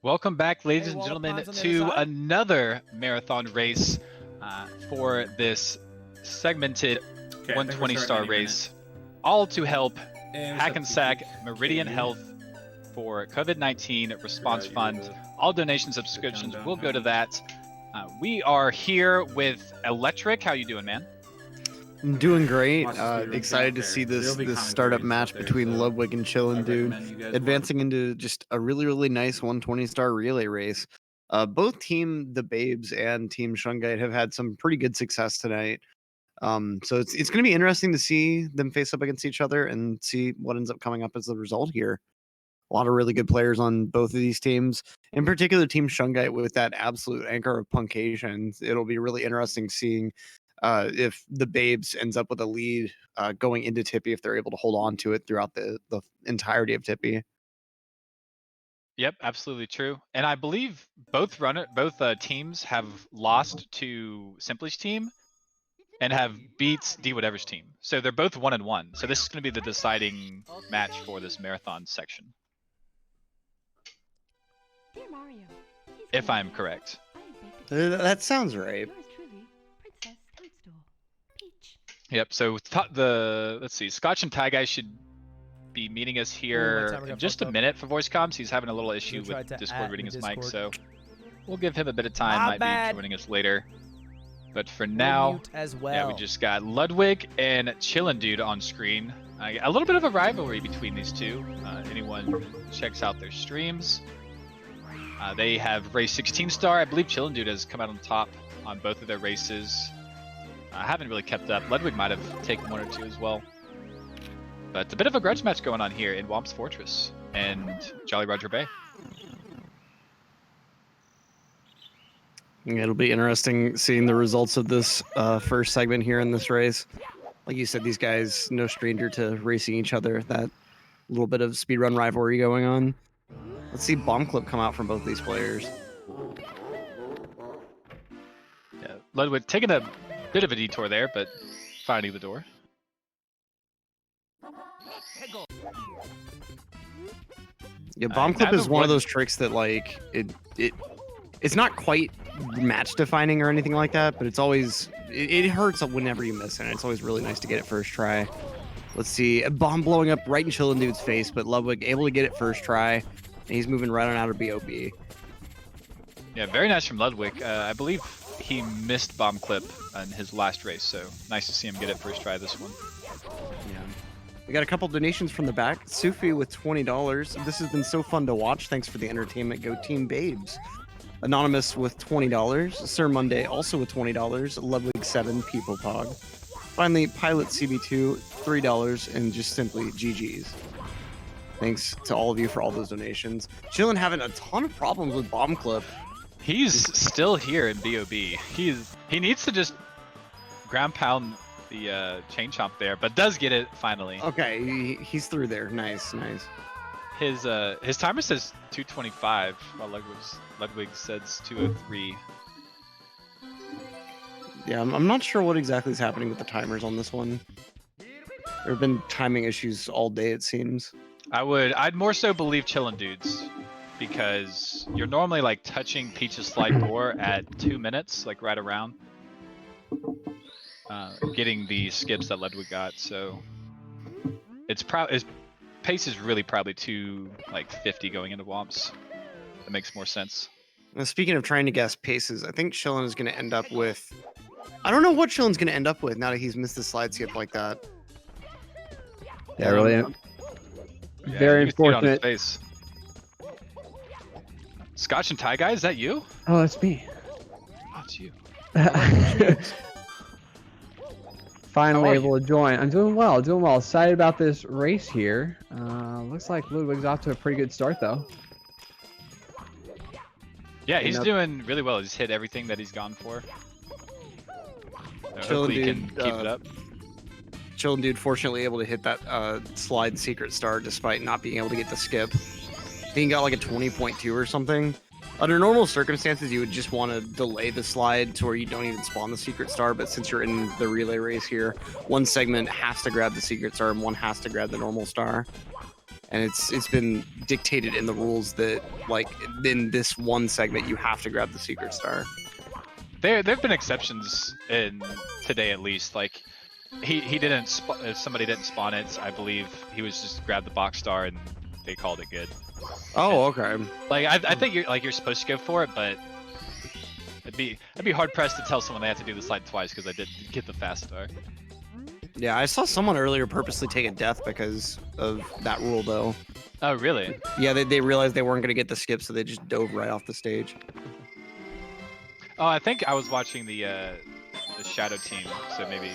Welcome back, ladies and gentlemen, to another marathon race for this segmented 120-star race, all to help Hackensack Meridian Health for COVID-19 Response Fund. All donation subscriptions will go to that. We are here with Electric. How you doing, man? I'm doing great. Excited to see this startup match between Ludwig and Chillin' Dude advancing into just a really nice 120-star relay race. Both Team TheBabes and Team Shungite have had some pretty good success tonight. So it's going to be interesting to see them face up against each other and see what ends up coming up as the result here. A lot of really good players on both of these teams. In particular, Team Shungite with that absolute anchor of Puncation. It'll be really interesting seeing if TheBabes ends up with a lead going into Tippy, if they're able to hold on to it throughout the entirety of Tippy. Yep, absolutely true. And I believe both teams have lost to Simply's team and have beat D Whatever's team. So they're both 1-1. So this is going to be the deciding match for this marathon section. If I'm correct. That sounds right. Yep, so let's see, Scotch and Tie Guy should be meeting us here in just a minute for voice comms. He's having a little issue with Discord reading his mic, so we'll give him a bit of time. Might be joining us later. But for now, yeah, we just got Ludwig and Chillin' Dude on screen. A little bit of a rivalry between these two. Anyone who checks out their streams. They have race 16 star. I believe Chillin' Dude has come out on top on both of their races. I haven't really kept up. Ludwig might have taken one or two as well. But a bit of a grudge match going on here in Whomp's Fortress and Jolly Roger Bay. It'll be interesting seeing the results of this first segment here in this race. Like you said, these guys, no stranger to racing each other. That little bit of speedrun rivalry going on. Let's see Bomb Clip come out from both these players. Yeah, Ludwig taking a bit of a detour there, but finding the door. Yeah, Bomb Clip is one of those tricks that like it's not quite match defining or anything like that, but it's always it hurts whenever you miss it. It's always really nice to get it first try. Let's see, a bomb blowing up right in Chillin' Dude's face, but Ludwig able to get it first try, and he's moving right on out of BOB. Yeah, very nice from Ludwig. I believe he missed Bomb Clip in his last race, so nice to see him get it first try this one. Yeah. We got a couple donations from the back. Sufi with $20. This has been so fun to watch. Thanks for the entertainment. Go Team Babes. Anonymous with $20. Sir Monday also with $20. Ludwig 7 People Pog. Finally, Pilot CB2 $3 and just simply GG's. Thanks to all of you for all those donations. Chillin' having a ton of problems with Bomb Clip. He's still here in BOB. He needs to just ground pound the chain chomp there, but does get it finally. Okay, he's through there. Nice. His timer says 225, while Ludwig says 203. Yeah, I'm not sure what exactly is happening with the timers on this one. There have been timing issues all day, it seems. I'd more so believe Chillin' Dudes, because you're normally like touching Peach's slide door at 2 minutes, like right around getting the skips that Ludwig got. So his pace is really probably 250 going into Whomps. That makes more sense. Now, speaking of trying to guess paces, I think Chillin' is going to end up with. I don't know what Chillin's going to end up with now that he's missed the slide skip like that. Yeah, really. Yeah, very unfortunate. Face. Scotch and Tie Guy, is that you? Oh, that's me. Oh, it's you. Finally able to join. I'm doing well. Excited about this race here. Looks like Ludwig's off to a pretty good start, though. Yeah, he's doing really well. He's hit everything that he's gone for. Hopefully he can keep it up. Chillin' Dude fortunately able to hit that slide secret star despite not being able to get the skip. I think he got like a 20.2 or something. Under normal circumstances, you would just want to delay the slide to where you don't even spawn the secret star, but since you're in the relay race here, one segment has to grab the secret star and one has to grab the normal star. and it's been dictated in the rules that like in this one segment you have to grab the secret star. There've been exceptions in today at least. Like he didn't if somebody didn't spawn it, I believe he was just grab the box star and they called it good. Oh, okay. Like I think you're supposed to go for it, but I'd be hard pressed to tell someone they have to do the slide twice because I didn't get the fast star. Yeah, I saw someone earlier purposely take a death because of that rule though. Oh really? Yeah, they realized they weren't gonna get the skip, so they just dove right off the stage. Oh, I think I was watching the shadow team, so maybe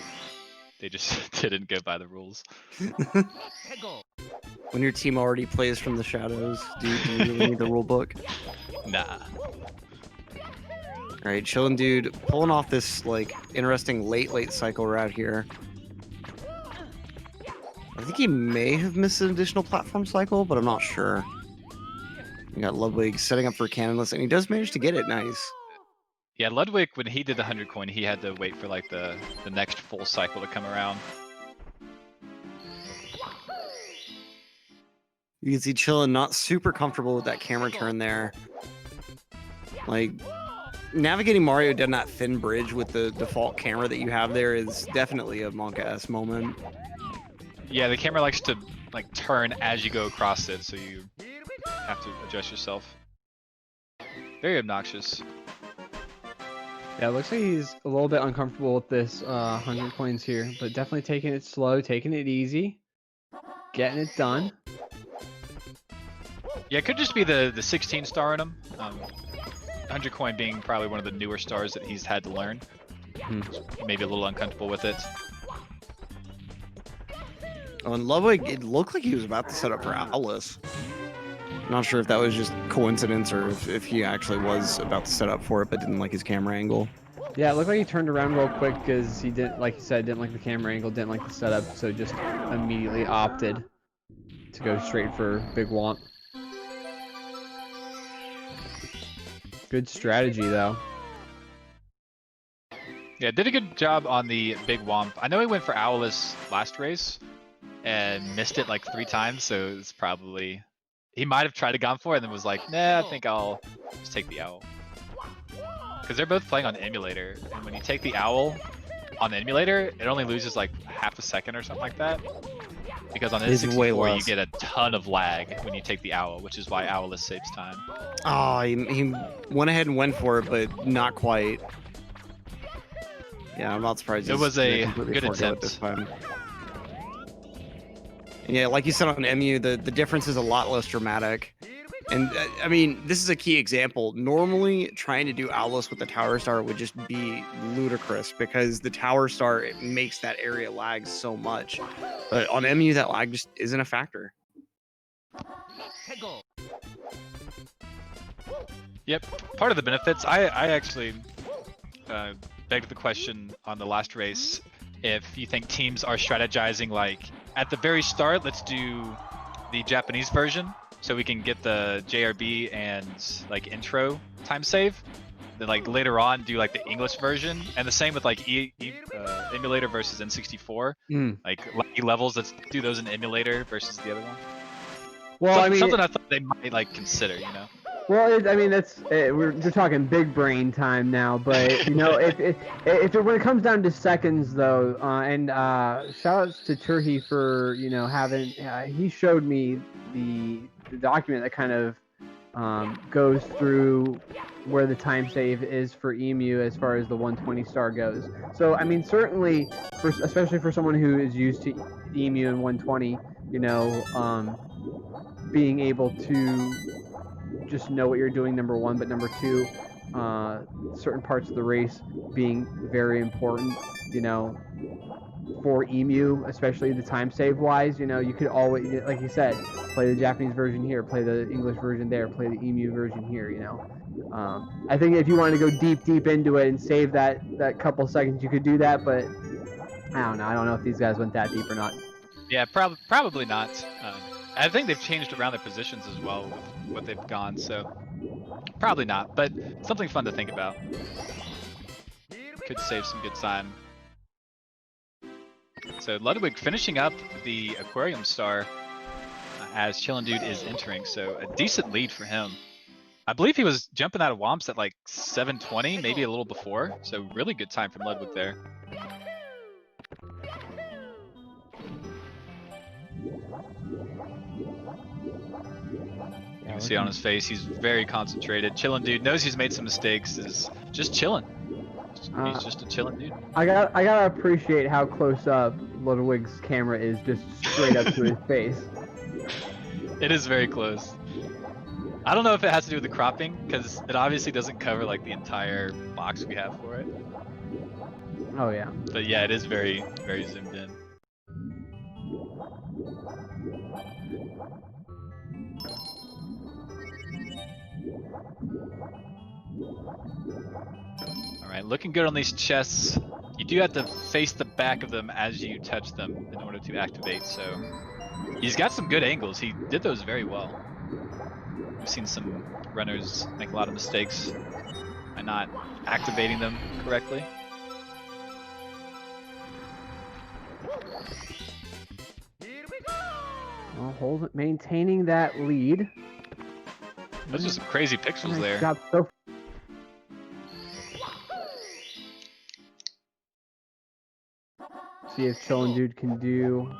they just didn't go by the rules. When your team already plays from the shadows, do you really need the rule book? Nah. Alright, chillin' dude, pulling off this like interesting late cycle route here. I think he may have missed an additional platform cycle, but I'm not sure. We got Ludwig setting up for Cannonless, and he does manage to get it nice. Yeah, Ludwig, when he did the 100 coin, he had to wait for like the next full cycle to come around. You can see Chillin' not super comfortable with that camera turn there. Like, navigating Mario down that thin bridge with the default camera that you have there is definitely a Monka-esque moment. Yeah, the camera likes to like turn as you go across it, so you have to adjust yourself. Very obnoxious. Yeah, it looks like he's a little bit uncomfortable with this 100 coins here, but definitely taking it slow, taking it easy, getting it done. Yeah, it could just be the 16 star in him. 100 coin being probably one of the newer stars that he's had to learn. Maybe a little uncomfortable with it. Oh, and Ludwig, it looked like he was about to set up for Owless. Not sure if that was just coincidence or if he actually was about to set up for it but didn't like his camera angle. Yeah, it looked like he turned around real quick because he didn't, like you said, didn't like the camera angle, didn't like the setup, so just immediately opted to go straight for Big Whomp. Good strategy, though. Yeah, did a good job on the Big Whomp. I know he went for Owless last race and missed it like 3 times, so it's probably... He might have tried to gone for it and then was like, nah, I think I'll just take the Owl. Because they're both playing on emulator, and when you take the Owl on the emulator, it only loses like half a second or something like that. Because on N64 you get a ton of lag when you take the Owl, which is why Owless saves time. Oh, he went ahead and went for it, but not quite. Yeah, I'm not surprised. It was a good attempt this time. Yeah, like you said on MU, the difference is a lot less dramatic. And I mean, this is a key example. Normally, trying to do Owless with the Tower Star would just be ludicrous because the Tower Star, it makes that area lag so much. But on MU, that lag just isn't a factor. Yep, part of the benefits. I actually begged the question on the last race if you think teams are strategizing like at the very start, let's do the Japanese version so we can get the JRB and like intro time save. Then like later on do like the English version, and the same with like emulator versus N64. Like lucky levels, let's do those in emulator versus the other one. Well, I mean, something I thought they might like consider, you know. Well, I mean, we're talking big brain time now, but you know, when it comes down to seconds though, and shout outs to Turhi for having he showed me the document that kind of goes through where the time save is for EMU as far as the 120 star goes. So I mean, certainly, especially for someone who is used to EMU and 120, being able to just know what you're doing, number one, but number two, certain parts of the race being very important, for EMU, especially the time save wise. You could always, like you said, play the Japanese version here, play the English version there, play the EMU version here. I think if you wanted to go deep into it and save that couple seconds, you could do that, but I don't know if these guys went that deep or not. Yeah, probably not. I think they've changed around their positions as well with what they've gone, so probably not, but something fun to think about. Could save some good time. So Ludwig finishing up the Aquarium Star as Chillin' Dude is entering, so a decent lead for him. I believe he was jumping out of Whomps at like 7:20, maybe a little before, so really good time from Ludwig there. You can see on his face, he's very concentrated. Chillin' Dude knows he's made some mistakes, is just chilling. He's just a chillin' dude. I gotta appreciate how close up Ludwig's camera is, just straight up to his face. It is very close. I don't know if it has to do with the cropping, because it obviously doesn't cover like the entire box we have for it. Oh yeah. But yeah, it is very, very zoomed in. Alright, looking good on these chests. You do have to face the back of them as you touch them in order to activate, so he's got some good angles. He did those very well. We've seen some runners make a lot of mistakes by not activating them correctly. Well, maintaining that lead. Those are some crazy pixels there. Got so see if Chillin' Dude can do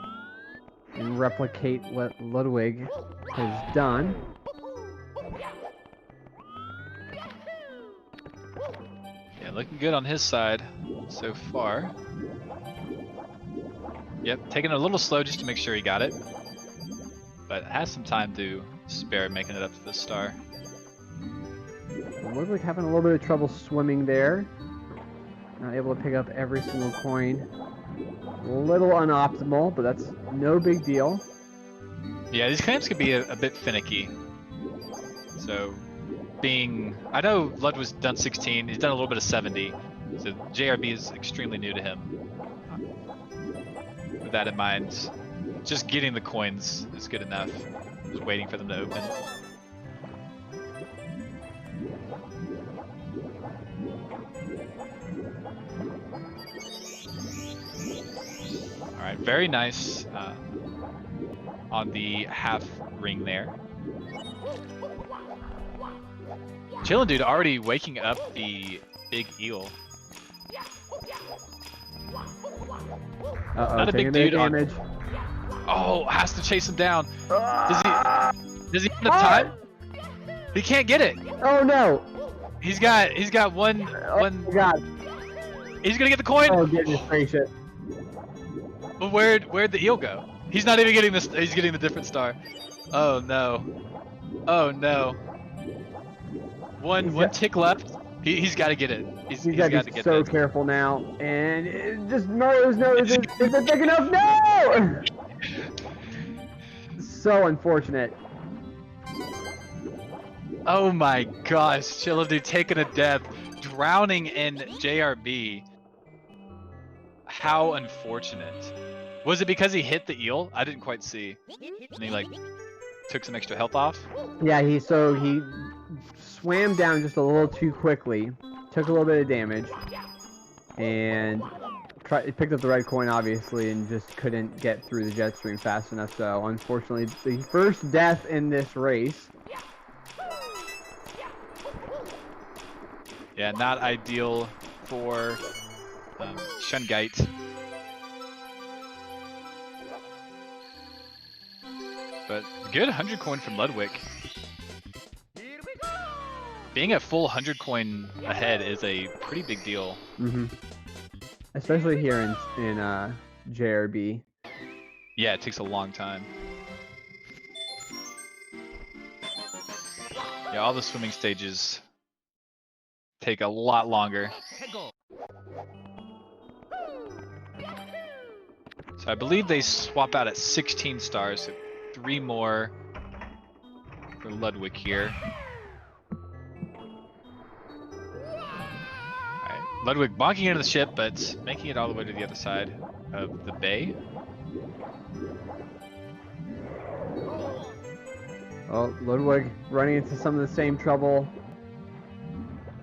and replicate what Ludwig has done. Yeah, looking good on his side so far. Yep, taking it a little slow just to make sure he got it. But has some time to spare making it up to the star. Ludwig having a little bit of trouble swimming there. Not able to pick up every single coin. A little unoptimal, but that's no big deal. Yeah, these clamps could be a bit finicky. So, I know Ludwig's done 16, he's done a little bit of 70. So JRB is extremely new to him. With that in mind, just getting the coins is good enough. Just waiting for them to open. Alright, very nice on the half ring there. Chillin' Dude already waking up the big eel. Not a big dude on. Oh, has to chase him down. Does he have enough time? He can't get it. Oh no. He's got one. Oh God. He's gonna get the coin. Oh goodness gracious. But where'd the eel go? He's not even getting this. He's getting the different star. Oh no. Oh no. One tick left. He's got to get it. He's got to get it. So careful now, and just no. Is it big enough? No. So unfortunate. Oh my gosh, Chillin' Dude taking a death, drowning in JRB. How unfortunate. Was it because he hit the eel? I didn't quite see. And he like took some extra health off? Yeah, he swam down just a little too quickly, took a little bit of damage, and picked up the red coin obviously, and just couldn't get through the jet stream fast enough. So unfortunately, the first death in this race. Yeah, not ideal for Shungite. But good 100 coin from Ludwig. Being a full 100 coin ahead is a pretty big deal. Mm-hmm. Especially here in JRB. Yeah, it takes a long time. Yeah, all the swimming stages take a lot longer. So I believe they swap out at 16 stars, so 3 more for Ludwig here. Alright, Ludwig bonking into the ship, but making it all the way to the other side of the bay. Well, Ludwig running into some of the same trouble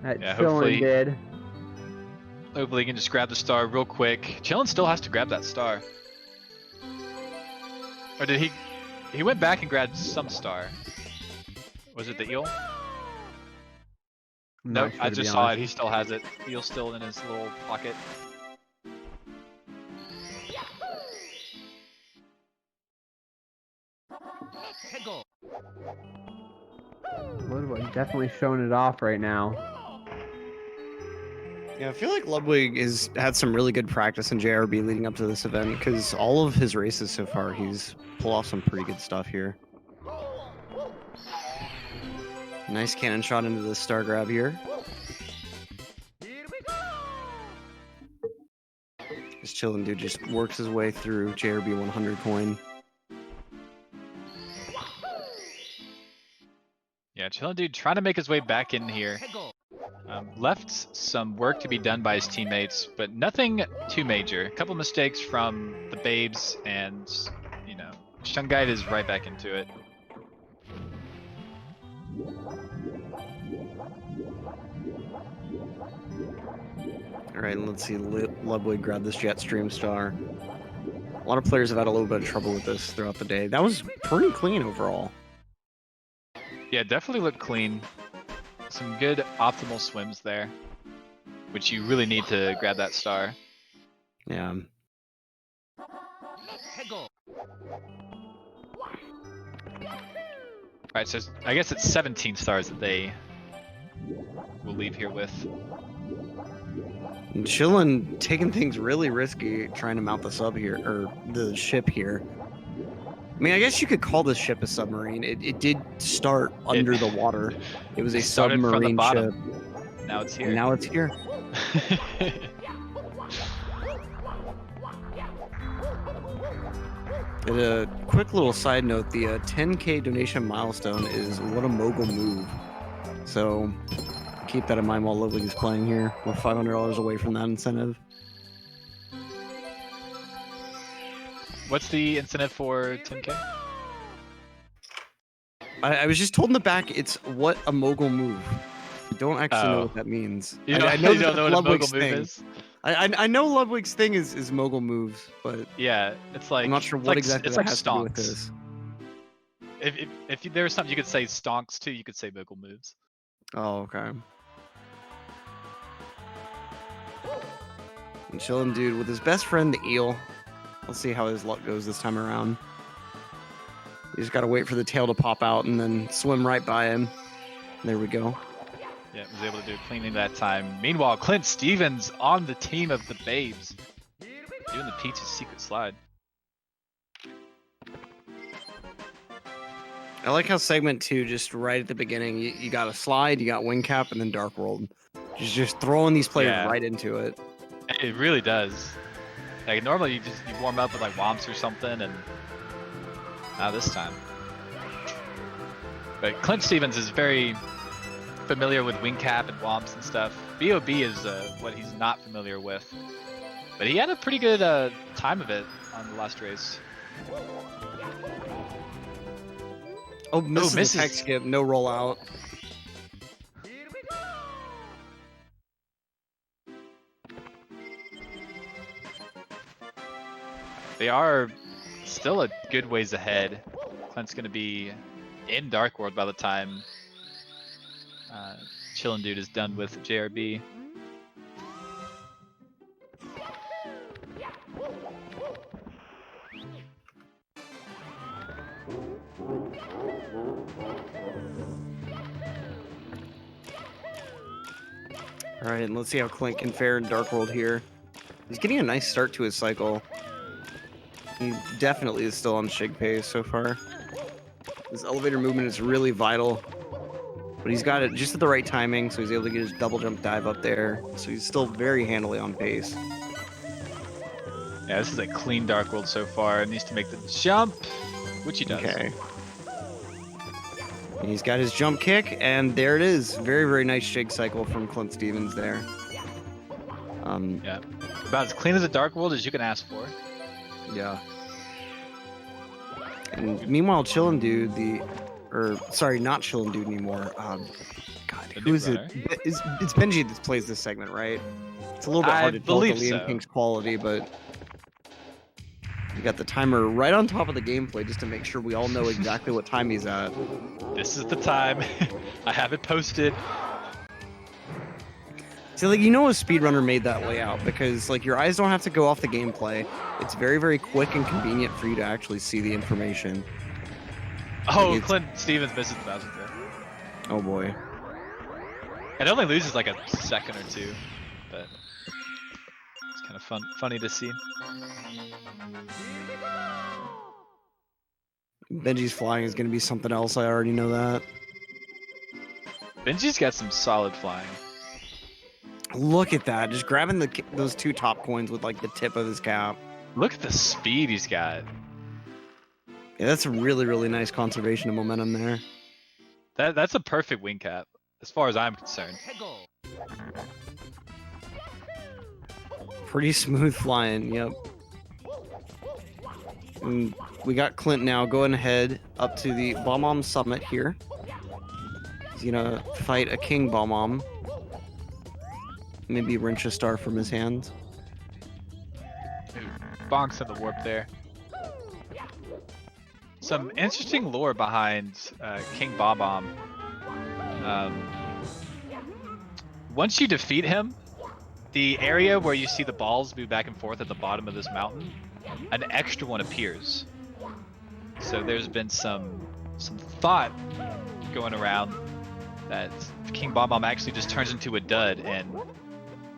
that Chillin' did. Hopefully he can just grab the star real quick. Chillin' still has to grab that star. Or did he He went back and grabbed some star. Was it the eel? Nope, I just saw it. He still has it. Eel's still in his little pocket. Ludwig definitely showing it off right now. Yeah, I feel like Ludwig has had some really good practice in JRB leading up to this event because all of his races so far, he's pulled off some pretty good stuff here. Nice cannon shot into the star grab here. This chillin' dude just works his way through JRB 100 coin. Yeah, chillin' dude trying to make his way back in here. Left some work to be done by his teammates, but nothing too major. A couple mistakes from TheBabes, and you know, Shungite is right back into it. All right, let's see Ludwig grab this Jetstream star. A lot of players have had a little bit of trouble with this throughout the day. That was pretty clean overall. Yeah, definitely looked clean. Some good optimal swims there, which you really need to grab that star. Yeah. Alright, so I guess it's 17 stars that they will leave here with. And Chillin' taking things really risky trying to mount the sub here, or the ship here. I mean, I guess you could call this ship a submarine. It did start under the water. It was a submarine ship. Now it's here. And now it's here. And a quick little side note, the 10K donation milestone is what a mogul move. So keep that in mind while Ludwig is playing here. We're $500 away from that incentive. What's the incentive for 10K? I was just told in the back it's what a mogul move. I don't actually know what that means. You don't know what a mogul move is? I know Ludwig's thing is mogul moves, but yeah, it's like I'm not sure what exactly that has to do with stonks. this. If there was something you could say stonks too, you could say mogul moves. Oh, okay. And chillin' dude with his best friend, the eel. Let's see how his luck goes this time around. You just gotta wait for the tail to pop out and then swim right by him. There we go. Yeah, was able to do cleaning that time. Meanwhile, Clint Stevens on the team of TheBabes, doing the Peach's secret slide. I like how segment 2, just right at the beginning, you got a slide, you got wing cap, and then Dark World. Just throwing these players right into it. It really does. Like normally you warm up with like Whomps or something, and not this time. But Clint Stevens is very familiar with wing cap and Whomps and stuff. Bob is what he's not familiar with. But he had a pretty good time of it on the last race. Oh, misses the tech skip, no rollout. They are still a good ways ahead. Clint's going to be in Dark World by the time Chillin' Dude is done with JRB. All right, and let's see how Clint can fare in Dark World here. He's getting a nice start to his cycle. He definitely is still on Shig pace so far. His elevator movement is really vital, but he's got it just at the right timing, so he's able to get his double jump dive up there. So he's still very handily on pace. Yeah, this is a clean Dark World so far. It needs to make the jump, which he does. Okay. And he's got his jump kick, and there it is. Very, very nice Shig cycle from Clint Stevens there. Yeah, about as clean as a Dark World as you can ask for. Yeah. And meanwhile, Chillin' Dude, sorry, not Chillin' Dude anymore. God, who is it? It's Benji that plays this segment, right? It's a little bit hard to tell the Liam King's quality, but got the timer right on top of the gameplay just to make sure we all know exactly what time he's at. This is the time. I have it posted. So, like, you know a speedrunner made that layout because, like, your eyes don't have to go off the gameplay. It's very, very quick and convenient for you to actually see the information. Oh, like Clint Stevens misses the thousandth. Oh boy. It only loses like a second or two, but it's kind of funny to see. Benji's flying is going to be something else. I already know that. Benji's got some solid flying. Look at that, just grabbing those 2 top coins with like the tip of his cap. Look at the speed he's got. Yeah, that's a really, really nice conservation of momentum there. That's a perfect wing cap, as far as I'm concerned. Pretty smooth flying, yep. And we got Clint now going ahead up to the Bob-omb summit here. He's gonna fight a King Bob-omb. Maybe wrench a star from his hands. Ooh, bonks in the warp there. Some interesting lore behind King Bob-omb. Once you defeat him, the area where you see the balls move back and forth at the bottom of this mountain, an extra one appears. So there's been some thought going around that King Bob-omb actually just turns into a dud and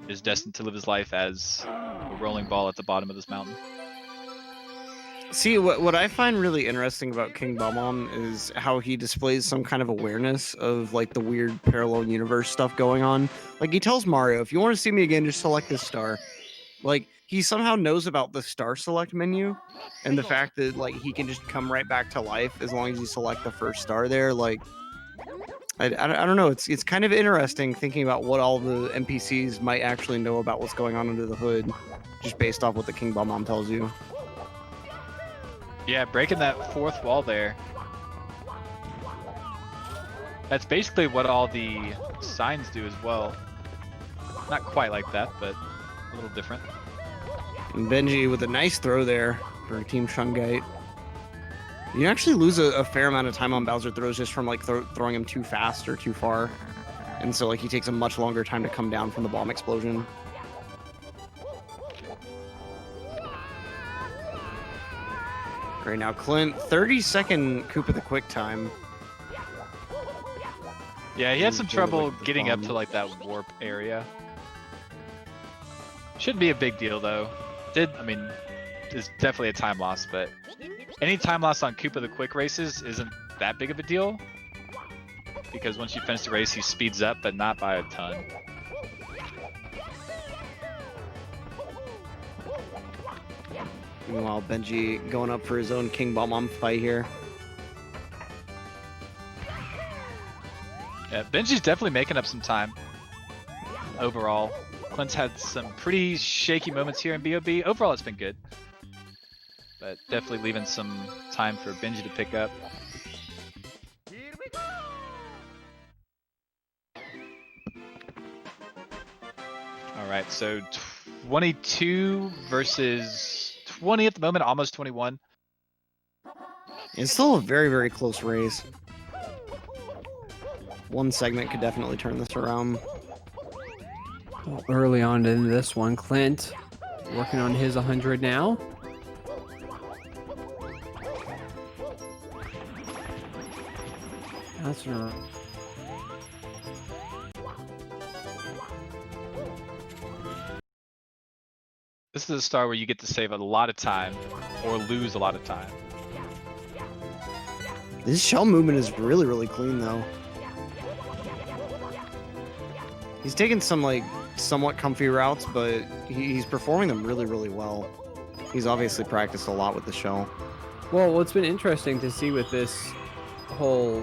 is destined to live his life as a rolling ball at the bottom of this mountain. See, what I find really interesting about King Bob-omb is how he displays some kind of awareness of like the weird parallel universe stuff going on. Like he tells Mario, if you want to see me again, just select this star. Like he somehow knows about the star select menu and the fact that like he can just come right back to life as long as you select the first star there. Like I don't know. It's kind of interesting thinking about what all the NPCs might actually know about what's going on under the hood, just based off what the King Bob-omb tells you. Yeah, breaking that fourth wall there. That's basically what all the signs do as well. Not quite like that, but a little different. And Benji with a nice throw there for Team Shungite. You actually lose a fair amount of time on Bowser throws just from like throwing him too fast or too far. And so like he takes a much longer time to come down from the bomb explosion. Right now, Clint, 30-second Koopa the Quick time. Yeah, he had some trouble getting up to like that warp area. Shouldn't be a big deal though. I mean, it's definitely a time loss, but any time loss on Koopa the Quick races isn't that big of a deal. Because once you finish the race, he speeds up, but not by a ton. Meanwhile, Benji going up for his own King Bob-omb fight here. Yeah, Benji's definitely making up some time overall. Clint's had some pretty shaky moments here in B.O.B. Overall, it's been good. But definitely leaving some time for Benji to pick up. Alright, so 22 versus 20 at the moment, almost 21. It's still a very, very close race. One segment could definitely turn this around. Well, early on in this one, Clint working on his 100 now. That's right. This is a star where you get to save a lot of time or lose a lot of time. This shell movement is really, really clean though. He's taking some like somewhat comfy routes, but he's performing them really, really well. He's obviously practiced a lot with the shell. Well, what's been interesting to see with this whole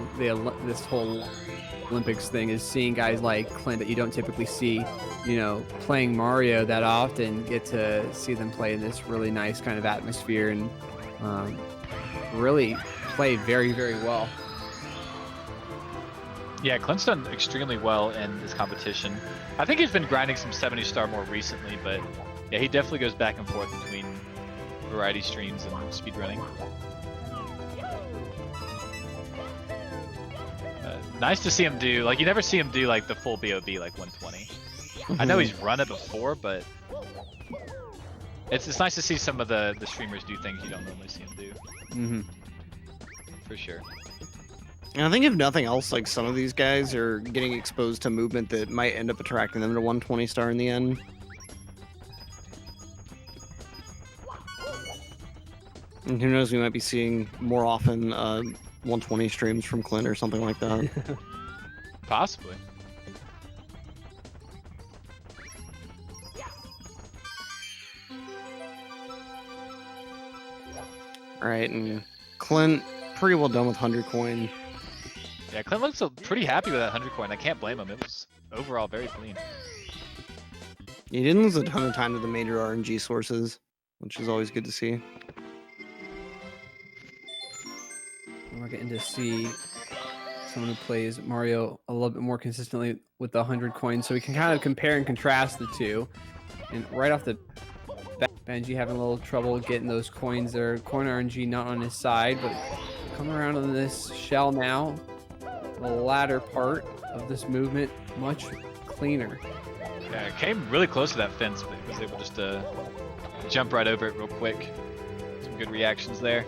Olympics thing is seeing guys like Clint that you don't typically see, you know, playing Mario that often, get to see them play in this really nice kind of atmosphere and really play very, very well. Yeah, Clint's done extremely well in this competition. I think he's been grinding some 70 star more recently, but yeah, he definitely goes back and forth between variety streams and speedrunning. Nice to see him do, like, you never see him do like the full BOB like 120. I know he's run it before, but it's nice to see some of the streamers do things you don't normally see him do. For sure. And I think if nothing else, like some of these guys are getting exposed to movement that might end up attracting them to 120 star in the end. And who knows, we might be seeing more often 120 streams from Clint or something like that. Possibly. Alright, and Clint, pretty well done with 100 coin. Yeah, Clint looks pretty happy with that 100 coin. I can't blame him. It was overall very clean. He didn't lose a ton of time to the major RNG sources, which is always good to see. We're getting to see someone who plays Mario a little bit more consistently with the 100 coins, so we can kind of compare and contrast the two. And right off the bat, Benji having a little trouble getting those coins there. Coin RNG not on his side, but come around on this shell now. The latter part of this movement, much cleaner. Yeah, came really close to that fence, but was able just to jump right over it real quick. Some good reactions there.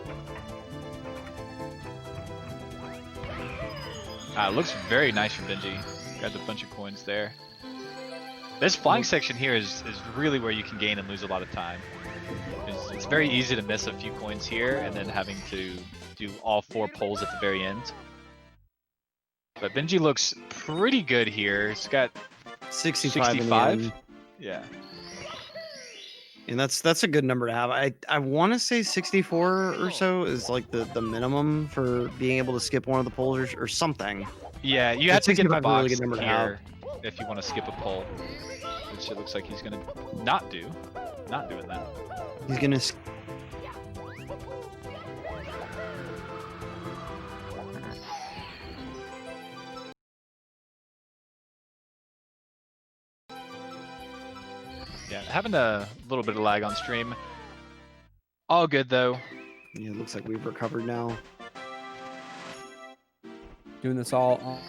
Looks very nice from Benji. Got a bunch of coins there. This flying section here is really where you can gain and lose a lot of time. It's very easy to miss a few coins here and then having to do all 4 pulls at the very end. But Benji looks pretty good here. He's got 65. Yeah. And that's a good number to have. I want to say 64 or so is like the minimum for being able to skip one of the polls or something. Yeah, you have to get the box really good number to here if you want to skip a poll, which it looks like he's gonna not do. Not doing that. He's gonna. Yeah, having a little bit of lag on stream. All good though. Yeah, it looks like we've recovered now. Doing this all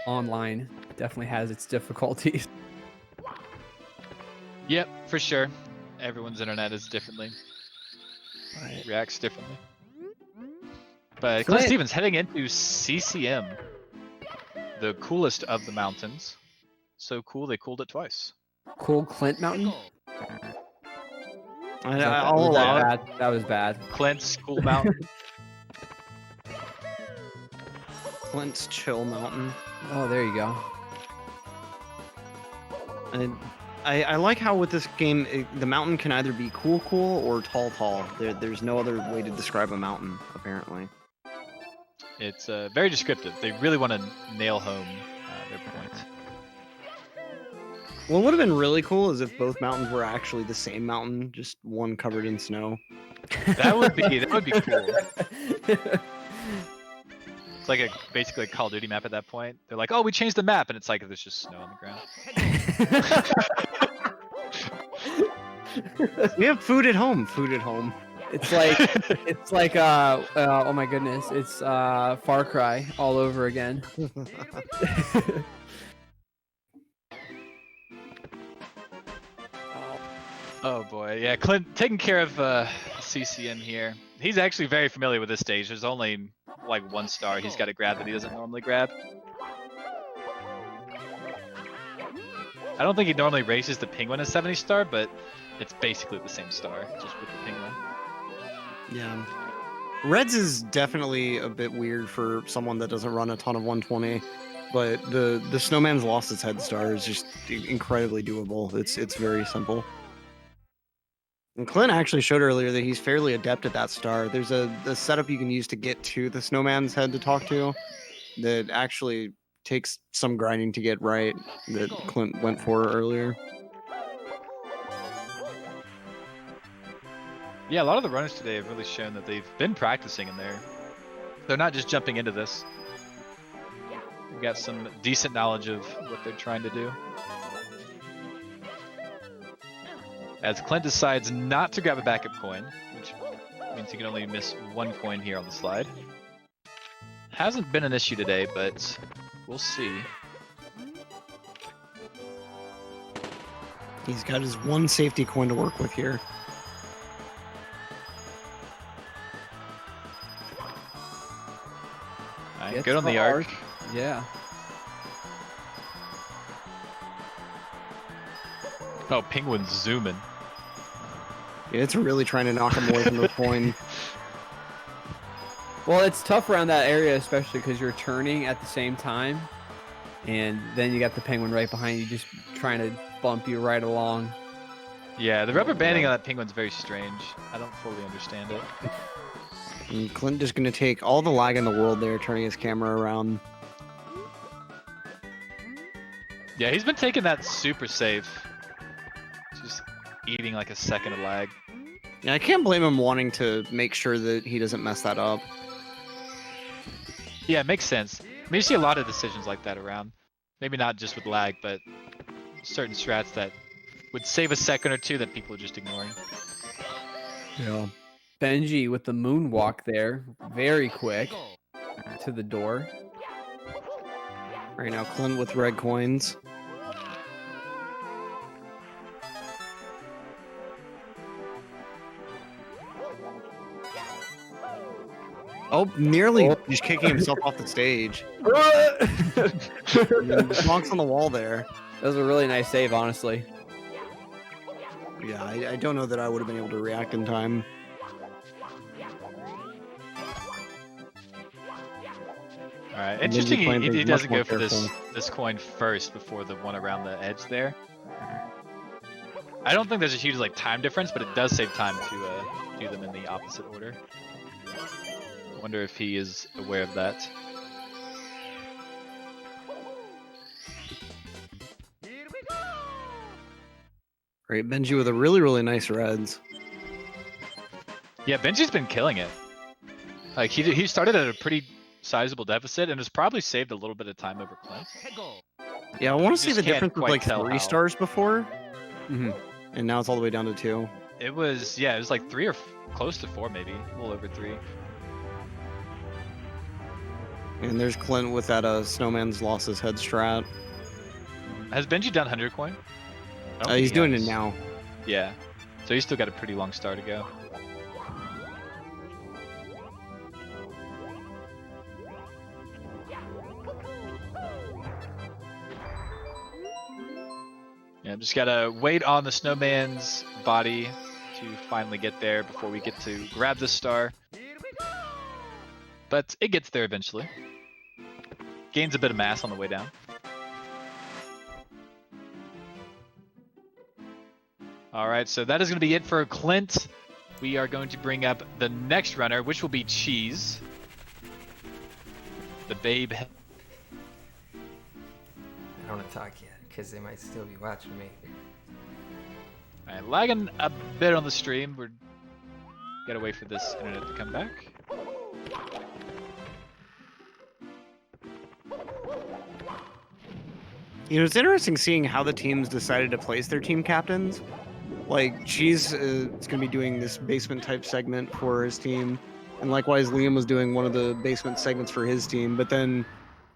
online definitely has its difficulties. Yep, for sure. Everyone's internet is differently. Right. Reacts differently. But Clint Stevens heading into CCM. The coolest of the mountains. So cool they cooled it twice. Cool Clint Mountain? I'll allow it. That was bad. Clint's cool mountain. Clint's chill mountain. Oh, there you go. And I like how with this game, the mountain can either be cool or tall. There's no other way to describe a mountain, apparently. It's very descriptive. They really want to nail home their point. What would have been really cool is if both mountains were actually the same mountain, just one covered in snow. That would be cool. It's like basically a Call of Duty map at that point. They're like, oh, we changed the map, and it's like there's just snow on the ground. We have food at home. It's like oh my goodness, it's Far Cry all over again. Oh boy, yeah, Clint taking care of CCM here. He's actually very familiar with this stage. There's only like 1 star he's got to grab that he doesn't normally grab. I don't think he normally races the penguin as 70 star, but it's basically the same star, just with the penguin. Yeah. Reds is definitely a bit weird for someone that doesn't run a ton of 120, but the Snowman's lost its head star is just incredibly doable. It's very simple. And Clint actually showed earlier that he's fairly adept at that star. There's a setup you can use to get to the Snowman's head to talk to that actually takes some grinding to get right that Clint went for earlier. Yeah, a lot of the runners today have really shown that they've been practicing in there. They're not just jumping into this. They've got some decent knowledge of what they're trying to do. As Clint decides not to grab a backup coin, which means he can only miss 1 coin here on the slide. Hasn't been an issue today, but we'll see. He's got his 1 safety coin to work with here. Alright, good on the arc. Yeah. Oh, Penguin's zooming. Yeah, it's really trying to knock him away from the coin. Well, it's tough around that area, especially because you're turning at the same time. And then you got the Penguin right behind you, just trying to bump you right along. Yeah, the rubber banding on that Penguin's very strange. I don't fully understand it. And Clint just going to take all the lag in the world there, turning his camera around. Yeah, he's been taking that super safe. Just eating like a second of lag. Yeah, I can't blame him wanting to make sure that he doesn't mess that up. Yeah, it makes sense. I mean, you see a lot of decisions like that around. Maybe not just with lag, but certain strats that would save a second or two that people are just ignoring. Yeah. Benji with the moonwalk there, very quick to the door. Right now, Clint with red coins. Oh, nearly just kicking himself off the stage. Bonks on the wall there. That was a really nice save, honestly. Yeah, I don't know that I would have been able to react in time. Alright, interesting he doesn't go for this coin first before the one around the edge there. I don't think there's a huge like time difference, but it does save time to do them in the opposite order. I wonder if he is aware of that. Great, Benji with a really nice reds. Yeah, Benji's been killing it. Like he started at a pretty sizable deficit and has probably saved a little bit of time over Clint. Yeah, I want to see the difference with like 3 how. stars before. And now it's all the way down to 2. It was like 3 or close to 4 maybe, a little over 3. And there's Clint with that Snowman's lost his head strat. Has Benji done 100 coin? He's doing it now. Yeah, so he's still got a pretty long star to go. Yeah, just gotta wait on the Snowman's body to finally get there before we get to grab the star. But it gets there eventually. Gains a bit of mass on the way down. Alright, so that is going to be it for Clint. We are going to bring up the next runner, which will be Cheese. The babe. I don't want to talk yet, because they might still be watching me. Alright, lagging a bit on the stream. We're gotta wait for this internet to come back. You know, it's interesting seeing how the teams decided to place their team captains. Like, Cheese is going to be doing this basement type segment for his team, and likewise Liam was doing one of the basement segments for his team, but then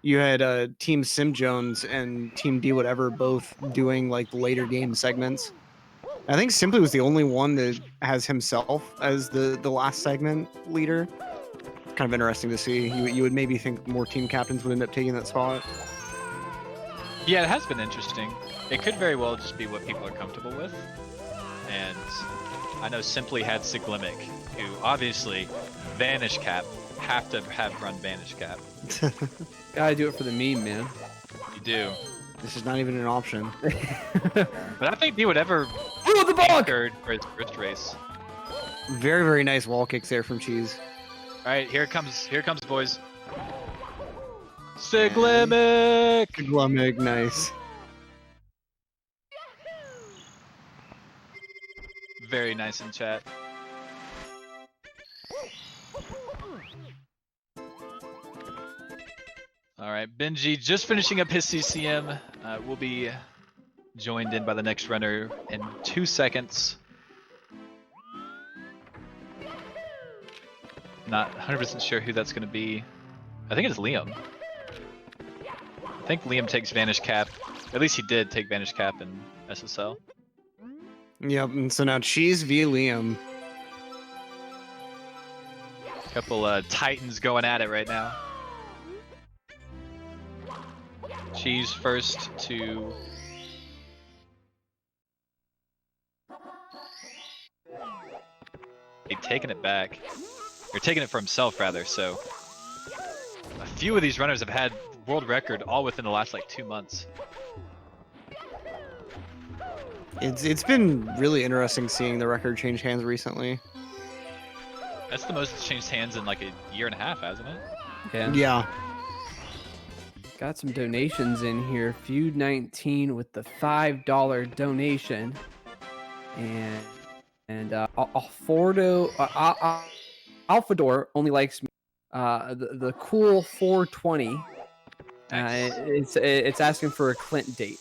you had Team Sim Jones and Team D Whatever both doing like the later game segments. I think Simply was the only one that has himself as the last segment leader. It's kind of interesting to see. You would maybe think more team captains would end up taking that spot. Yeah, it has been interesting. It could very well just be what people are comfortable with. And I know Simply had Siglimic, who obviously Vanish Cap, have to have run Vanish Cap. Gotta do it for the meme, man. You do. This is not even an option. But I think he would ever anchored for his first race. Very nice wall kicks there from Cheese. Alright, here it comes, boys. Siglimic! Siglimic, nice. Very nice in chat. Alright, Benji just finishing up his CCM. Will be joined in by the next runner in 2 seconds. Not 100% sure who that's going to be. I think it's Liam. I think Liam takes Vanish Cap. At least he did take Vanish Cap in SSL. Yep, and so now Cheese v Liam. Couple titans going at it right now. Cheese first to... He's taking it back. Or taking it for himself, rather, so... A few of these runners have had world record all within the last, like, 2 months. It's been really interesting seeing the record change hands recently. That's the most it's changed hands in, like, a year and a half, hasn't it? Yeah. Got some donations in here. Feud 19 with the $5 donation. And Alfador only likes the cool 420. Nice. It's asking for a Clint date.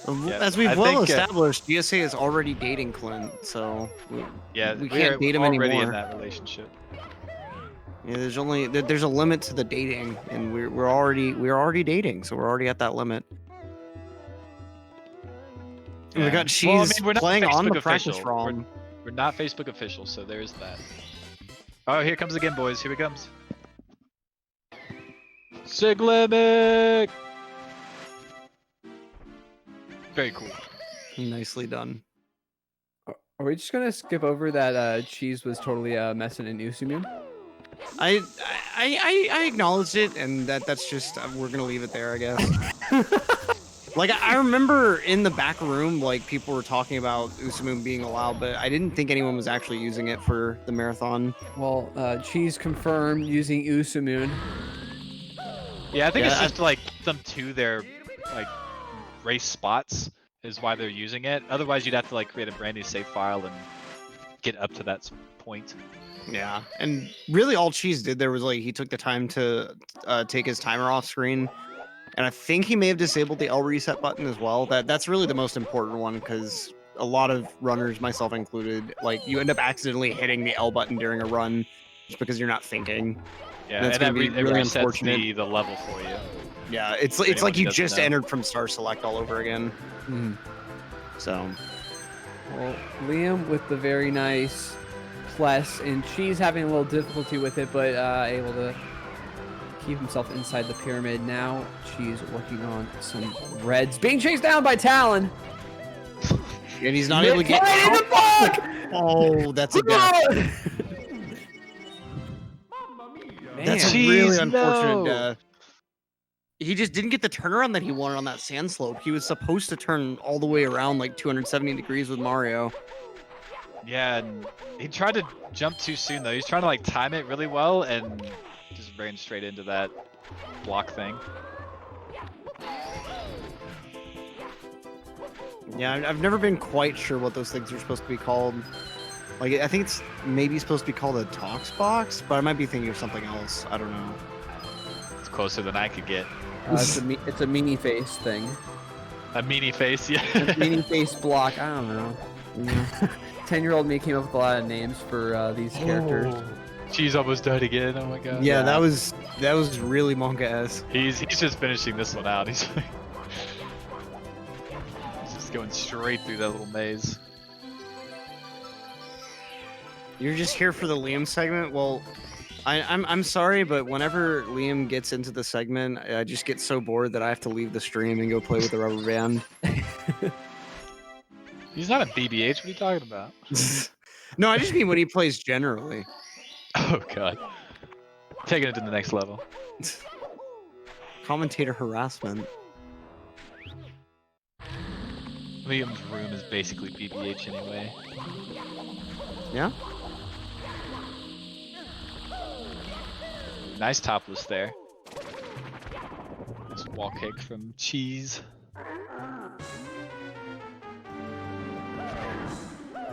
Yeah, as we've established, GSA is already dating Clint, so we can't date him anymore. We're already in that relationship. Yeah, there's a limit to the dating, and we're already dating, so we're already at that limit. Yeah. We got Cheese playing on the practice ROM. We're not Facebook official, so there's that. Oh, here comes again, boys. Here he comes. Siglimic! Very cool. Nicely done. Are we just gonna skip over that Cheese was totally messing in Usumun? I acknowledged it, and that's just we're gonna leave it there, I guess. Like I remember in the back room, like people were talking about Usumun being allowed, but I didn't think anyone was actually using it for the marathon. Well, Cheese confirmed using Usumun. Yeah, I think it's just like them to their like race spots is why they're using it. Otherwise, you'd have to like create a brand new save file and get up to that point. Yeah, and really all Cheese did there was like he took the time to take his timer off screen, and I think he may have disabled the L reset button as well. That's really the most important one because a lot of runners, myself included, like you end up accidentally hitting the L button during a run just because you're not thinking. Yeah, and that really resets the level for you. Yeah, it's like you just entered from Star Select all over again. So, well, Liam with the very nice plus, and Cheese having a little difficulty with it, but able to keep himself inside the pyramid. Now Cheese working on some reds, being chased down by Talon, and he's not able to get in the block. Oh, that's a death. That's a really unfortunate death. He just didn't get the turnaround that he wanted on that sand slope. He was supposed to turn all the way around like 270 degrees with Mario. Yeah, and he tried to jump too soon though. He's trying to like time it really well and just ran straight into that block thing. Yeah, I've never been quite sure what those things are supposed to be called. Like, I think it's maybe supposed to be called a Tox box, but I might be thinking of something else. I don't know. It's closer than I could get. It's a mini face thing. A mini face, yeah. A mini face block. I don't know. 10-year-old me came up with a lot of names for these characters. Cheese almost died again. Oh my god. Yeah, that was really Monka-esque. He's just finishing this one out. He's just going straight through that little maze. You're just here for the Liam segment? Well, I'm sorry, but whenever Liam gets into the segment, I just get so bored that I have to leave the stream and go play with the rubber band. He's not a BBH. What are you talking about? No, I just mean when he plays generally. Oh god. Taking it to the next level. Commentator harassment. Liam's room is basically BBH anyway. Yeah? Nice topless there. Nice wall kick from Cheese.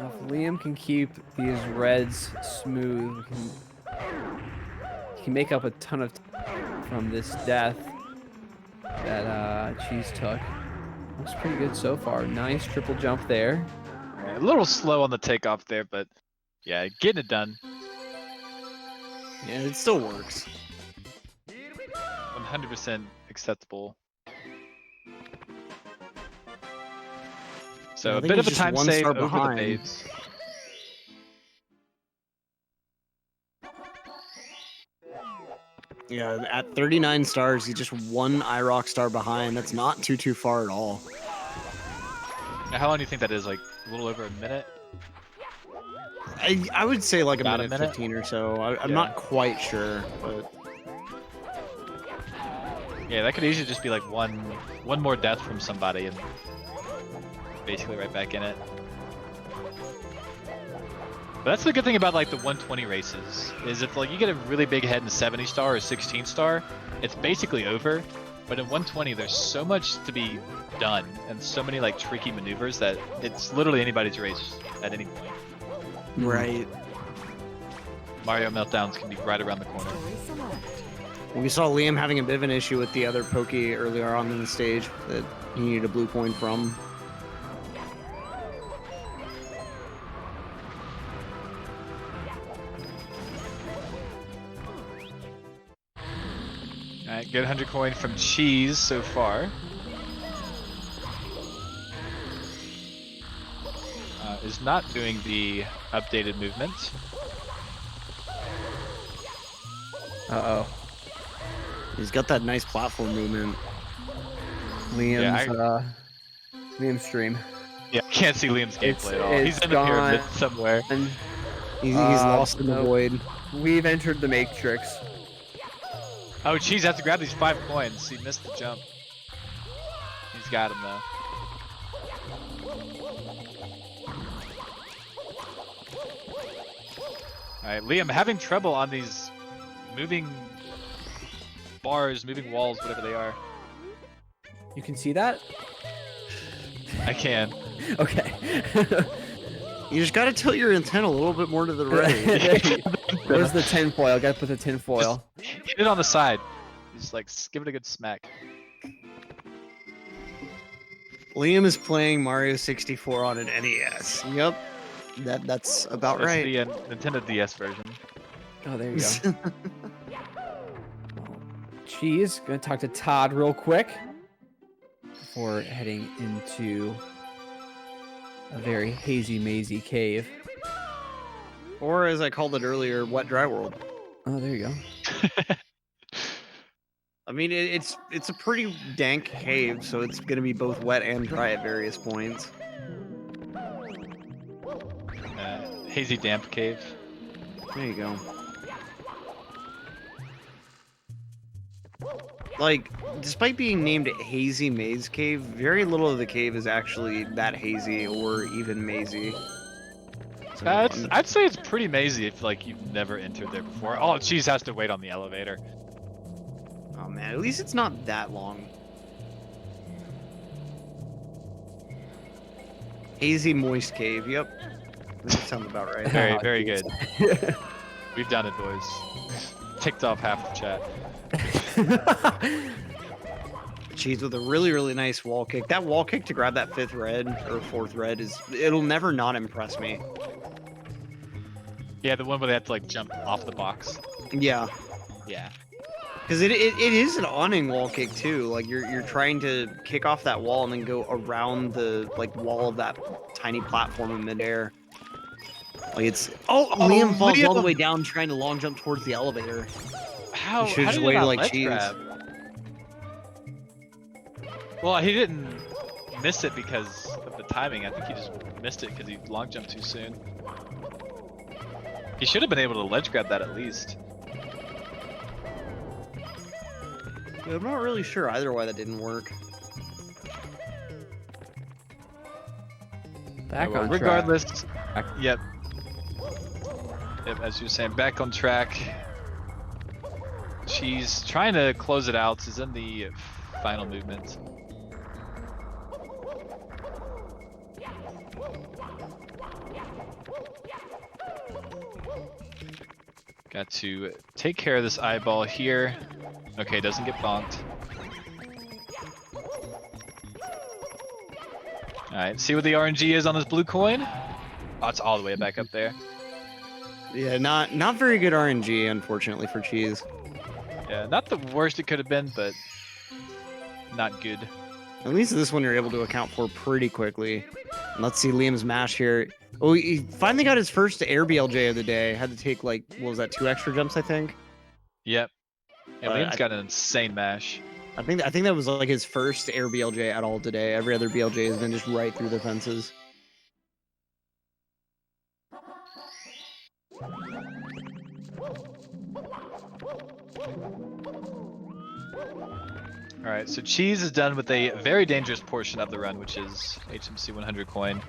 If Liam can keep these reds smooth, he can make up a ton of from this death that Cheese took. Looks pretty good so far. Nice triple jump there. A little slow on the takeoff there, but yeah, getting it done. Yeah, it still works. 100% acceptable. So a bit of a time save over the Babes. Yeah, at 39 stars, he's just one IROC star behind. That's not too far at all. Now, how long do you think that is? Like a little over a minute? I would say like About a minute 15 or so. I'm not quite sure, but yeah, that could easily just be like one more death from somebody and basically right back in it. But that's the good thing about like the 120 races, is if like you get a really big head in a 70 star or 16 star, it's basically over. But in 120, there's so much to be done and so many like tricky maneuvers that it's literally anybody's race at any point. Right. Mario meltdowns can be right around the corner. We saw Liam having a bit of an issue with the other Pokey earlier on in the stage that he needed a blue coin from. Alright, good 100 coin from Cheese so far. Is not doing the updated movement. Uh-oh. He's got that nice platform movement. Liam's stream. Yeah, I can't see Liam's gameplay at all. He's in the pyramid somewhere. And he's lost in the void. We've entered the Matrix. Oh, Cheese has to grab these 5 coins. He missed the jump. He's got him though. Alright, Liam having trouble on these moving bars, moving walls, whatever they are. You can see that? I can. Okay. You just gotta tilt your antenna a little bit more to the right. Where's the tinfoil? I gotta put the tinfoil. Hit it on the side. Just like give it a good smack. Liam is playing Mario 64 on an NES. Yep. That's about right. The Nintendo DS version. Oh, there you go. Cheese, gonna talk to Todd real quick before heading into a very hazy, mazy cave. Or as I called it earlier, wet dry world. Oh, there you go. I mean, it's a pretty dank cave, so it's gonna be both wet and dry at various points. Hazy damp cave. There you go. Like, despite being named Hazy Maze Cave, very little of the cave is actually that hazy or even mazy. So I'd say it's pretty mazy if like you've never entered there before. Oh, Cheese has to wait on the elevator. Oh man, at least it's not that long. Hazy Moist Cave, yep. That sounds about right. Very good. We've done it, boys. Ticked off half the chat. Cheese with a really nice wall kick. That wall kick to grab that 5th red or 4th red it'll never not impress me. Yeah, the one where they have to like jump off the box. Yeah. Yeah. Because it is an awning wall kick too. Like you're trying to kick off that wall and then go around the like wall of that tiny platform in midair. Like it's Liam falls all the way down trying to long jump towards the elevator. How did he waited not like ledge Cheese. grab? Well, he didn't miss it because of the timing. I think he just missed it because he long jumped too soon. He should have been able to ledge grab that at least. I'm not really sure either why that didn't work. Back on regardless, track. Yep, as you were saying, back on track. She's trying to close it out. She's in the final movement. Got to take care of this eyeball here. Okay, doesn't get bonked. All right, see what the RNG is on this blue coin. Oh, it's all the way back up there. Yeah, not very good RNG, unfortunately, for Cheese. Yeah, not the worst it could have been, but not good. At least this one you're able to account for pretty quickly. And let's see Liam's mash here. Oh, he finally got his first air BLJ of the day. Had to take, like, what was that, 2 extra jumps, I think? Yep. Yeah, Liam's got an insane mash. I think that was like his first air BLJ at all today. Every other BLJ has been just right through the fences. Alright, so Cheese is done with a very dangerous portion of the run, which is HMC 100 coin.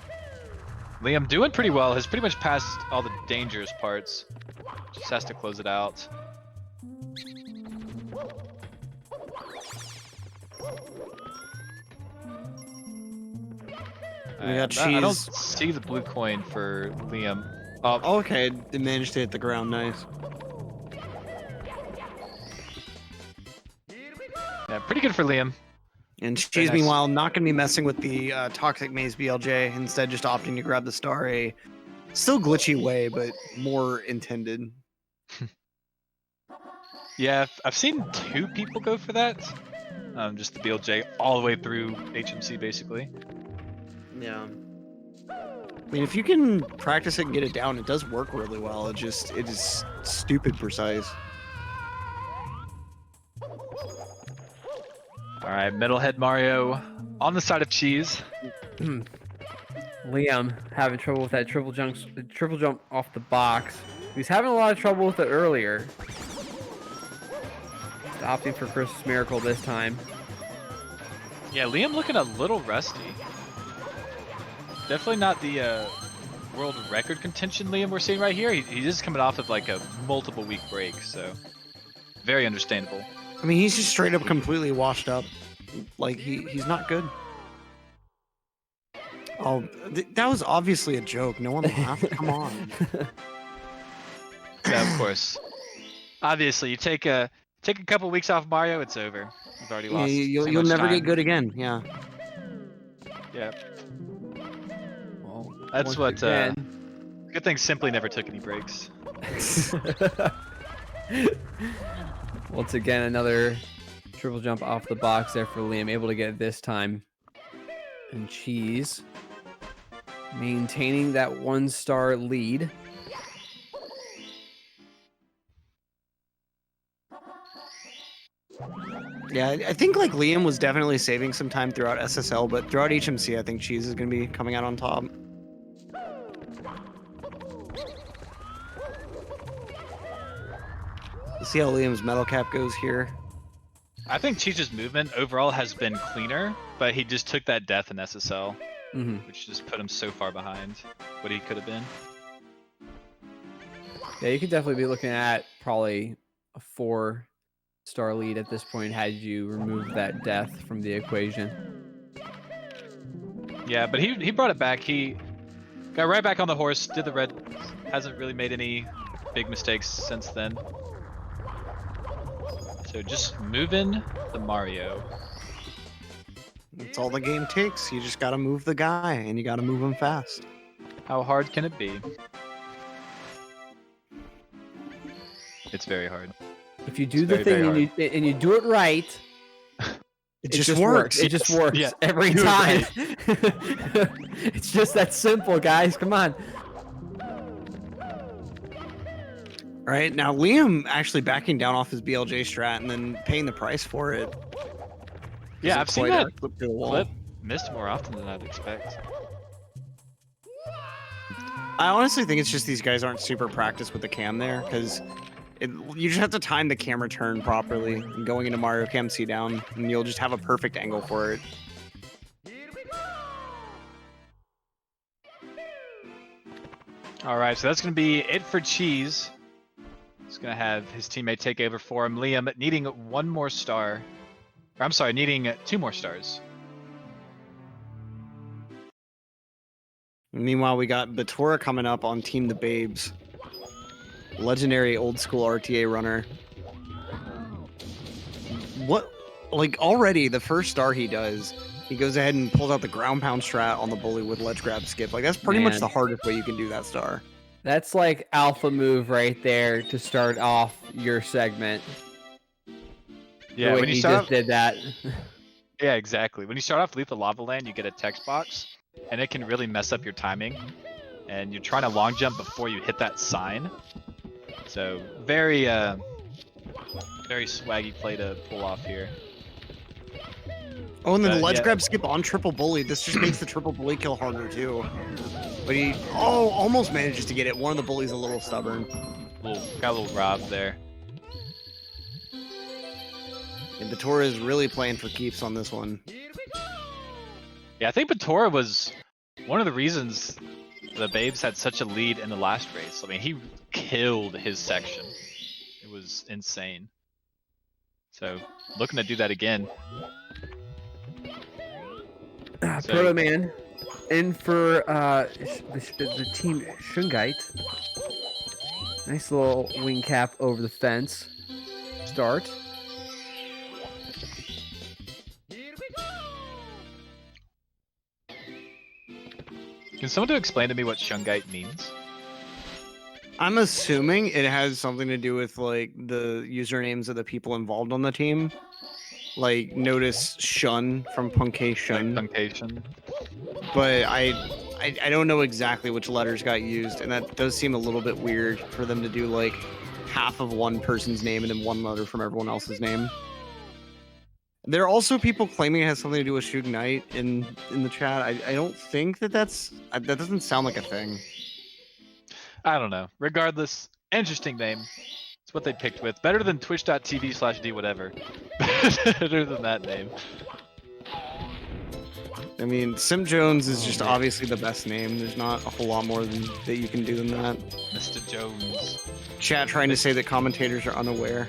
Liam doing pretty well, has pretty much passed all the dangerous parts. Just has to close it out. We got Cheese. I don't see the blue coin for Liam. Oh, okay, they managed to hit the ground, nice. Yeah, pretty good for Liam. And Cheese, nice. Meanwhile, not going to be messing with the Toxic Maze BLJ, instead just opting to grab the star a still glitchy way, but more intended. Yeah, I've seen 2 people go for that. Just the BLJ all the way through HMC, basically. Yeah. I mean, if you can practice it and get it down, it does work really well. It is stupid precise. Alright, Metalhead Mario on the side of Cheese. Liam having trouble with that triple jump off the box. He was having a lot of trouble with it earlier. Just opting for Christmas Miracle this time. Yeah, Liam looking a little rusty. Definitely not the world record contention Liam we're seeing right here. He's just coming off of like a multiple week break, so very understandable. I mean, he's just straight up completely washed up. Like, he's not good. Oh, that was obviously a joke. No one laughed. Come on. Yeah, of course. Obviously, you take a couple weeks off Mario, it's over. You've already lost. Yeah, you'll never get good again. Yeah. Yeah. Well, That's what. Good thing Simply never took any breaks. Once again, another triple jump off the box there for Liam, able to get it this time. And Cheese maintaining that 1-star lead. Yeah, I think like Liam was definitely saving some time throughout SSL, but throughout HMC, I think Cheese is going to be coming out on top. Let's see how Liam's metal cap goes here. I think Cheese's movement overall has been cleaner, but he just took that death in SSL, which just put him so far behind what he could have been. Yeah, you could definitely be looking at probably a 4-star lead at this point had you removed that death from the equation. Yeah, but he brought it back. He got right back on the horse, did the red, hasn't really made any big mistakes since then. So just moving the Mario. That's all the game takes. You just gotta move the guy, and you gotta move him fast. How hard can it be? It's very hard. If you do the thing and you do it right, it just works. It just works every time. It's just that simple, guys. Come on. All right, now Liam actually backing down off his BLJ strat and then paying the price for it. Yeah, I've seen that clip missed more often than I'd expect. I honestly think it's just these guys aren't super practiced with the cam there, because you just have to time the camera turn properly and going into Mario Cam C down, and you'll just have a perfect angle for it. All right, so that's going to be it for Cheese. He's going to have his teammate take over for him. Liam needing 1 more star. Or, I'm sorry, needing 2 more stars. Meanwhile, we got Batora coming up on Team TheBabes. Legendary old school RTA runner. What, like already the first star he does, He goes ahead and pulls out the ground pound strat on the bully with ledge grab skip. Like, that's pretty much the hardest way you can do that star. That's like alpha move right there to start off your segment. Yeah, when you just did that. Yeah, exactly. When you start off Lethal Lava Land, you get a text box, and it can really mess up your timing. And you're trying to long jump before you hit that sign. So very swaggy play to pull off here. Oh, and then the ledge grab skip on triple bully. This just makes the triple bully kill harder too. But he almost manages to get it. One of the bullies a little stubborn. Got a little robbed there. And Batora is really playing for keeps on this one. Yeah, I think Batora was one of the reasons the Babes had such a lead in the last race. I mean, he killed his section. It was insane. So, looking to do that again. Proto Man in for the team Shungite. Nice little wing cap over the fence. Start. Can someone explain to me what Shungite means? I'm assuming it has something to do with like the usernames of the people involved on the team. Like, notice Shun from Punkation. Like Punkation. But I don't know exactly which letters got used, and that does seem a little bit weird for them to do like half of one person's name and then one letter from everyone else's name. There are also people claiming it has something to do with Shungite in the chat. I don't think that that doesn't sound like a thing. I don't know. Regardless, interesting name. It's what they picked with. Better than twitch.tv/d whatever. Better than that name. I mean, Sim Jones is just obviously the best name. There's not a whole lot more that you can do than that. Mr. Jones. Chat trying to say that commentators are unaware.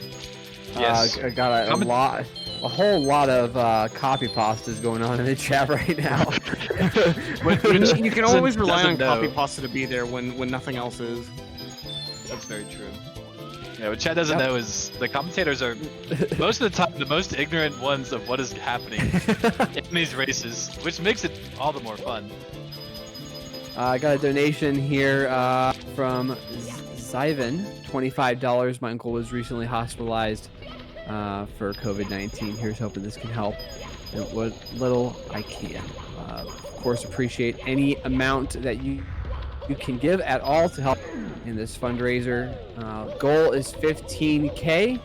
Yes. I got a whole lot of copy pastas going on in the chat right now. You can always rely on copy pasta to be there when nothing else is. That's very true. Yeah, what Chad doesn't know is the commentators are most of the time the most ignorant ones of what is happening in these races, which makes it all the more fun. I got a donation here from Zyvan, $25. My uncle was recently hospitalized for COVID-19. Here's hoping this can help. And what little I can. Of course, appreciate any amount that you can give at all to help in this fundraiser. Goal is 15K.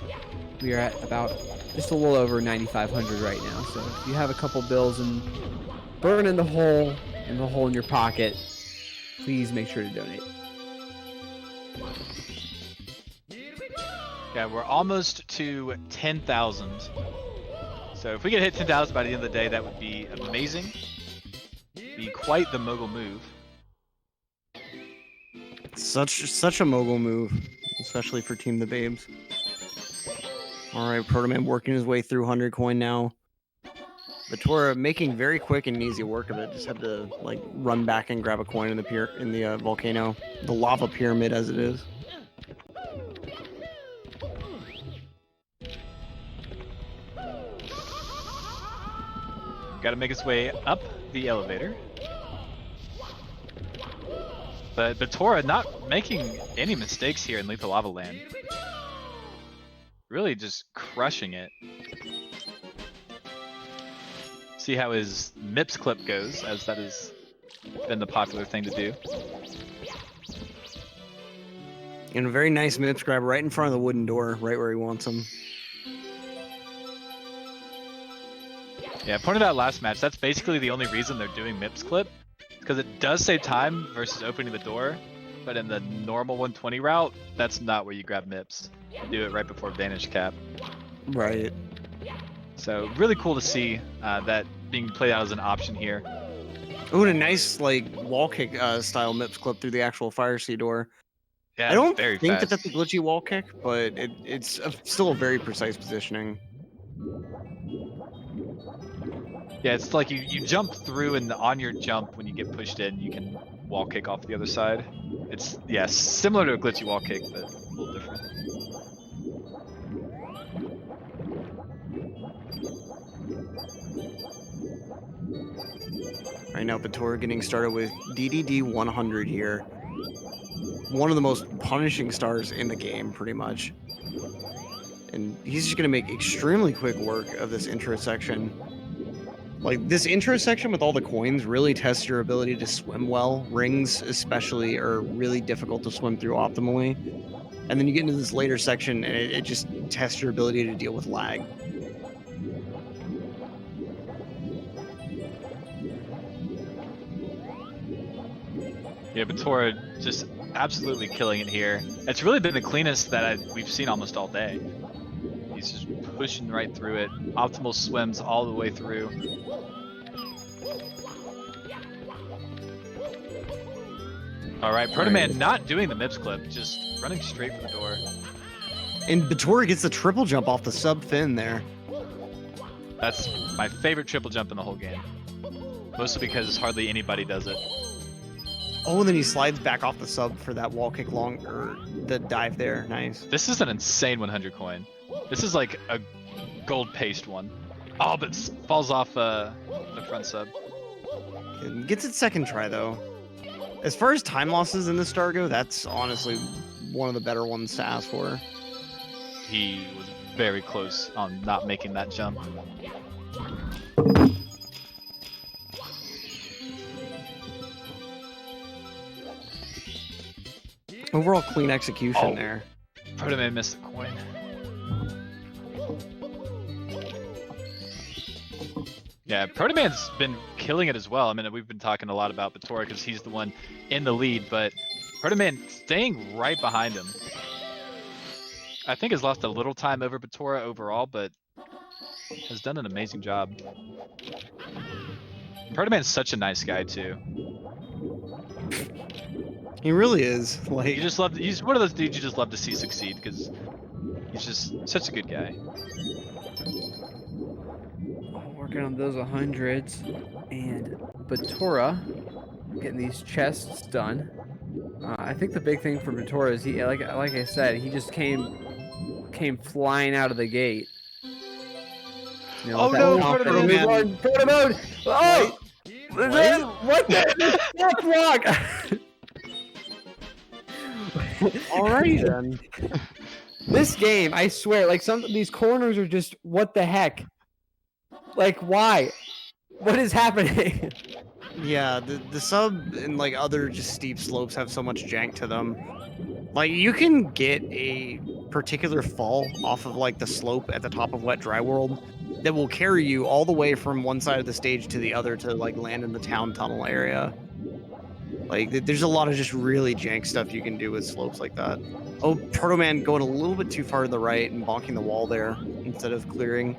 We are at about just a little over 9,500 right now. So if you have a couple bills and burn in the hole in your pocket, please make sure to donate. Yeah, we're almost to 10,000. So if we could hit 10,000 by the end of the day, that would be amazing. Be quite the mogul move. Such a mogul move, especially for Team TheBabes. All right, Protoman working his way through 100 coin now. Batora making very quick and easy work of it. Just had to like run back and grab a coin in the volcano, the lava pyramid as it is. Got to make his way up the elevator. But Batora not making any mistakes here in Lethal Lava Land. Really just crushing it. See how his MIPS clip goes, as that has been the popular thing to do. And a very nice MIPS grab right in front of the wooden door, right where he wants him. Yeah, I pointed out last match, that's basically the only reason they're doing MIPS clip. Because it does save time versus opening the door, but in the normal 120 route, that's not where you grab MIPS. You do it right before Vanish Cap. Right. So really cool to see that being played out as an option here. Ooh, and a nice like wall kick style MIPS clip through the actual Fire Sea door. Yeah, I don't very think fast. that's a glitchy wall kick, but it's still a very precise positioning. Yeah, it's like you jump through, and on your jump, when you get pushed in, you can wall kick off the other side. It's, yeah, similar to a glitchy wall kick, but a little different. Right now, Bator getting started with DDD 100 here. One of the most punishing stars in the game, pretty much. And he's just going to make extremely quick work of this intro section. Like, this intro section with all the coins really tests your ability to swim well. Rings, especially, are really difficult to swim through optimally. And then you get into this later section, and it just tests your ability to deal with lag. Yeah, Batora just absolutely killing it here. It's really been the cleanest that we've seen almost all day. He's just pushing right through it. Optimal swims all the way through. Alright, Protoman not doing the MIPS clip, just running straight for the door. And Batora gets the triple jump off the sub fin there. That's my favorite triple jump in the whole game. Mostly because hardly anybody does it. Oh, and then he slides back off the sub for that wall kick or the dive there. Nice. This is an insane 100 coin. This is like a gold paste one. Oh, but falls off the front sub. It gets its second try, though. As far as time losses in the start go, that's honestly one of the better ones to ask for. He was very close on not making that jump. Overall clean execution there. Protoman missed the coin. Yeah, Protoman's been killing it as well. I mean, we've been talking a lot about Batora because he's the one in the lead, but Protoman staying right behind him. I think has lost a little time over Batora overall, but has done an amazing job. Protoman's such a nice guy too. He really is. Like, he's one of those dudes you just love to see succeed because he's just such a good guy. Working on those 100s, and Batora getting these chests done. I think the big thing for Batora is he, like I said, he just came flying out of the gate. You know, oh no! Proto mode! Oh! What the fuck, rock? Alrighty then. This game, I swear, like some of these corners are just what the heck? Like why? What is happening? Yeah, the sub and like other just steep slopes have so much jank to them. Like you can get a particular fall off of like the slope at the top of Wet Dry World that will carry you all the way from one side of the stage to the other to like land in the town tunnel area. Like, there's a lot of just really jank stuff you can do with slopes like that. Oh, Protoman going a little bit too far to the right and bonking the wall there instead of clearing.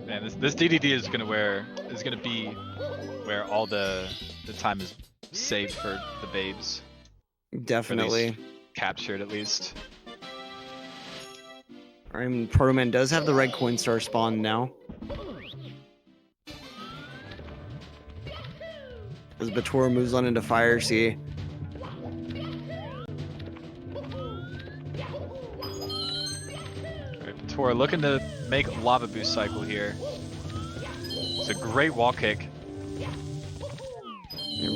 Man, this DDD is gonna be where all the time is saved for the babes. Definitely. Captured at least. Alright, Protoman does have the red coin star spawned now. As Batora moves on into Fire Sea. Alright, Batora looking to make a lava boost cycle here. It's a great wall kick.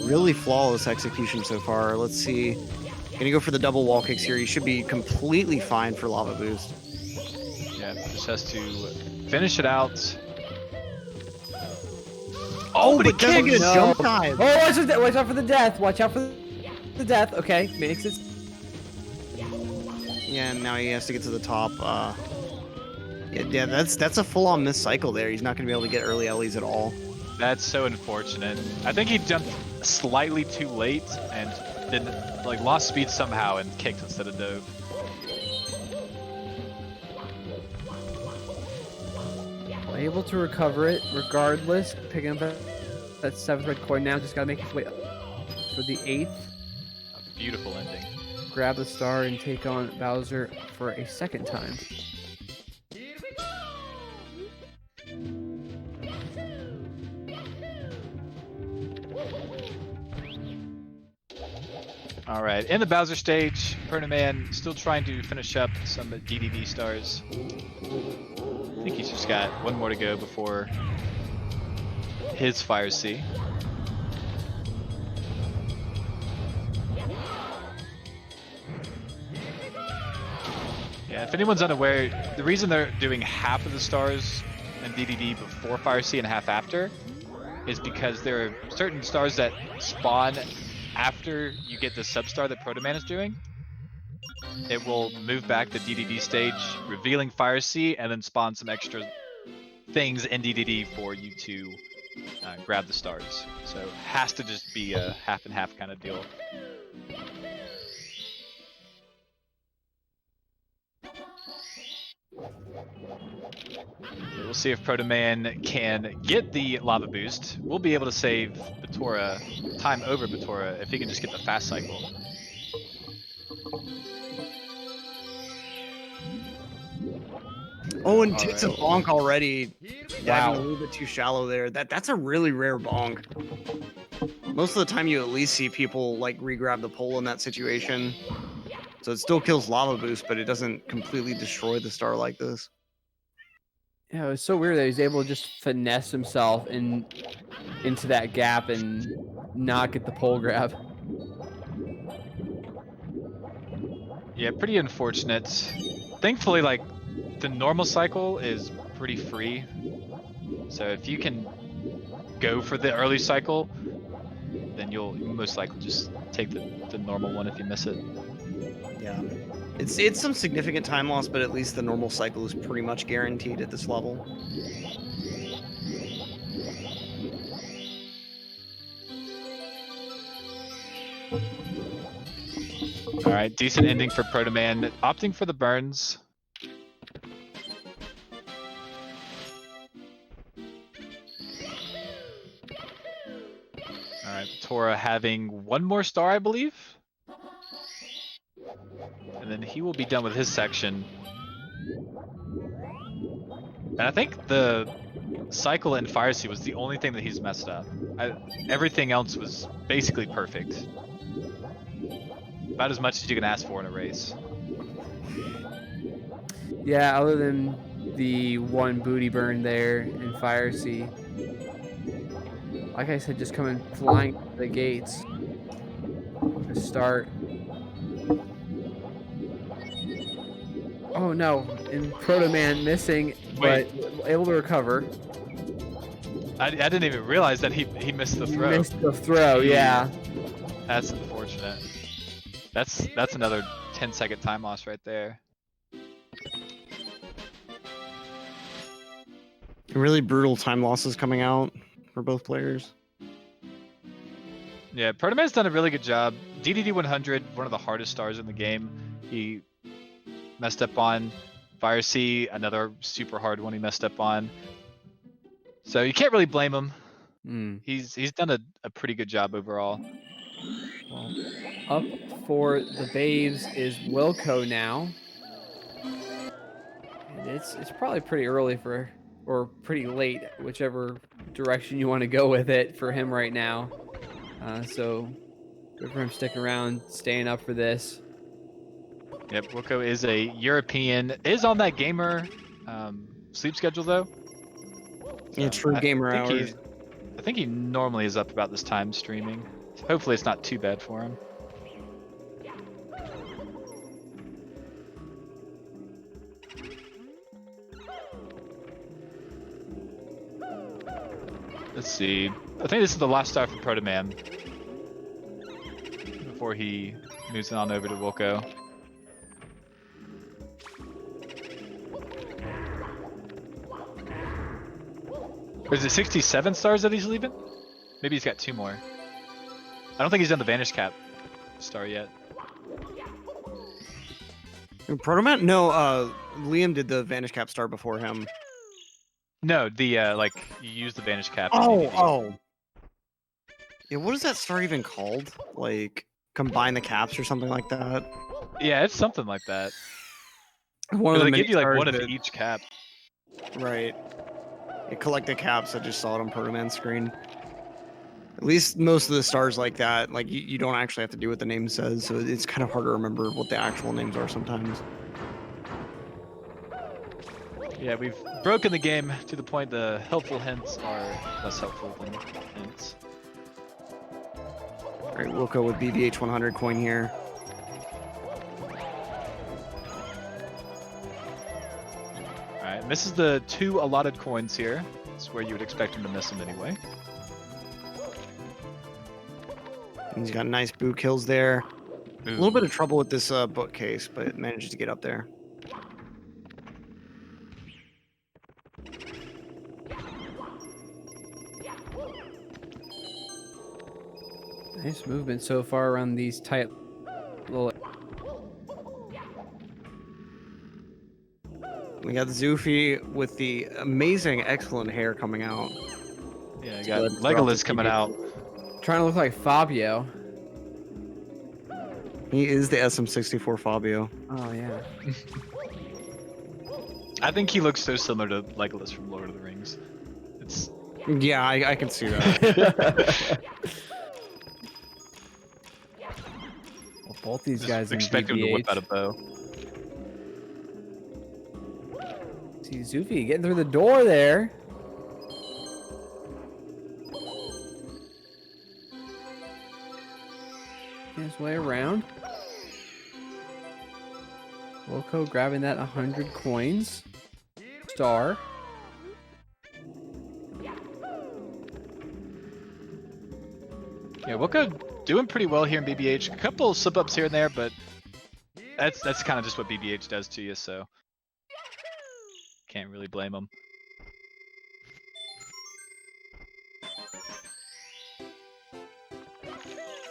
Really flawless execution so far. Let's see. Gonna go for the double wall kicks here. You should be completely fine for lava boost. Yeah, just has to finish it out. Oh, but he can't get a jump time. Oh, watch out for the death. Watch out for the death. Okay, makes it. Yeah, and now he has to get to the top. Yeah, that's a full-on miss cycle there. He's not going to be able to get early Ellie's at all. That's so unfortunate. I think he jumped slightly too late and then like lost speed somehow and kicked instead of dove. Able to recover it regardless, picking up that 7th red coin now. Just gotta make his way up for the 8th. A beautiful ending. Grab the star and take on Bowser for a second time. All right, in the Bowser stage, Protoman still trying to finish up some DDD stars. I think he's just got one more to go before his Fire Sea. Yeah, if anyone's unaware, the reason they're doing half of the stars in DDD before Fire Sea and half after is because there are certain stars that spawn after you get the substar that Proto Man is doing. It will move back the DDD stage, revealing Fire Sea, and then spawn some extra things in DDD for you to grab the stars. So it has to just be a half and half kind of deal. We'll see if Proto Man can get the lava boost. We'll be able to save Batora time over Batora if he can just get the fast cycle. Oh, and takes a bonk already. Wow. Diving a little bit too shallow there. That's a really rare bonk. Most of the time you at least see people like re-grab the pole in that situation. So it still kills lava boost, but it doesn't completely destroy the star like this. Yeah, it was so weird that he's able to just finesse himself into that gap and not get the pole grab. Yeah, pretty unfortunate. Thankfully, like, the normal cycle is pretty free. So if you can go for the early cycle, then you'll most likely just take the normal one if you miss it. Yeah. It's some significant time loss, but at least the normal cycle is pretty much guaranteed at this level. Alright, decent ending for Proto Man, opting for the burns. Alright, Tora having one more star, I believe. And then he will be done with his section. And I think the cycle in Fire Sea was the only thing that he's messed up. Everything else was basically perfect. About as much as you can ask for in a race. Yeah, other than the one booty burn there in Fire Sea. Like I said, just coming flying to the gates to start. Oh no, and Proto Man missing, but able to recover. I didn't even realize that he missed the throw. Missed the throw, yeah. That's unfortunate. That's another 10-second time loss right there. Really brutal time losses coming out for both players. Yeah, Proto Man's done a really good job. DDD 100, one of the hardest stars in the game. He messed up on Fire Sea, another super hard one he messed up on. So you can't really blame him. He's done a pretty good job overall. Well, up for the Babes is Wilco now. And it's probably pretty early or pretty late, whichever direction you want to go with it for him right now. So good for him sticking around, staying up for this. Yep, Wilco is a European, is on that gamer sleep schedule though. Yeah, true gamer hours. I think he normally is up about this time streaming. So hopefully it's not too bad for him. Let's see. I think this is the last star for Proto Man before he moves on over to Wilco. Or is it 67 stars that he's leaving? Maybe he's got 2 more. I don't think he's done the Vanish Cap star yet. Proto Man? No, Liam did the Vanish Cap star before him. No, the like you use the Vanish Cap. Oh. Yeah, what is that star even called? Like combine the caps or something like that? Yeah, it's something like that. One of them they give you like one of each cap. Right. Collect the caps. I just saw it on Proto Man's screen. At least most of the stars like that, like you don't actually have to do what the name says, so it's kind of hard to remember what the actual names are sometimes. Yeah, we've broken the game to the point the helpful hints are less helpful than hints. All right, we'll go with BBH 100 coin here. All right, misses the 2 allotted coins here. That's where you would expect him to miss them anyway. He's got nice boo kills there. Ooh. A little bit of trouble with this bookcase, but manages to get up there. Nice movement so far around these tight little. We got Zoofy with the amazing, excellent hair coming out. Yeah, you got Legolas coming out. Trying to look like Fabio. He is the SM64 Fabio. Oh, yeah. I think he looks so similar to Legolas from Lord of the Rings. It's Yeah, I can see that. Well, both these guys expect him to whip out a bow. See Zoofy getting through the door there. Getting his way around. Wilco grabbing that 100 coins. Star. Yeah, Wilco doing pretty well here in BBH. A couple slip-ups here and there, but that's kind of just what BBH does to you, so can't really blame him.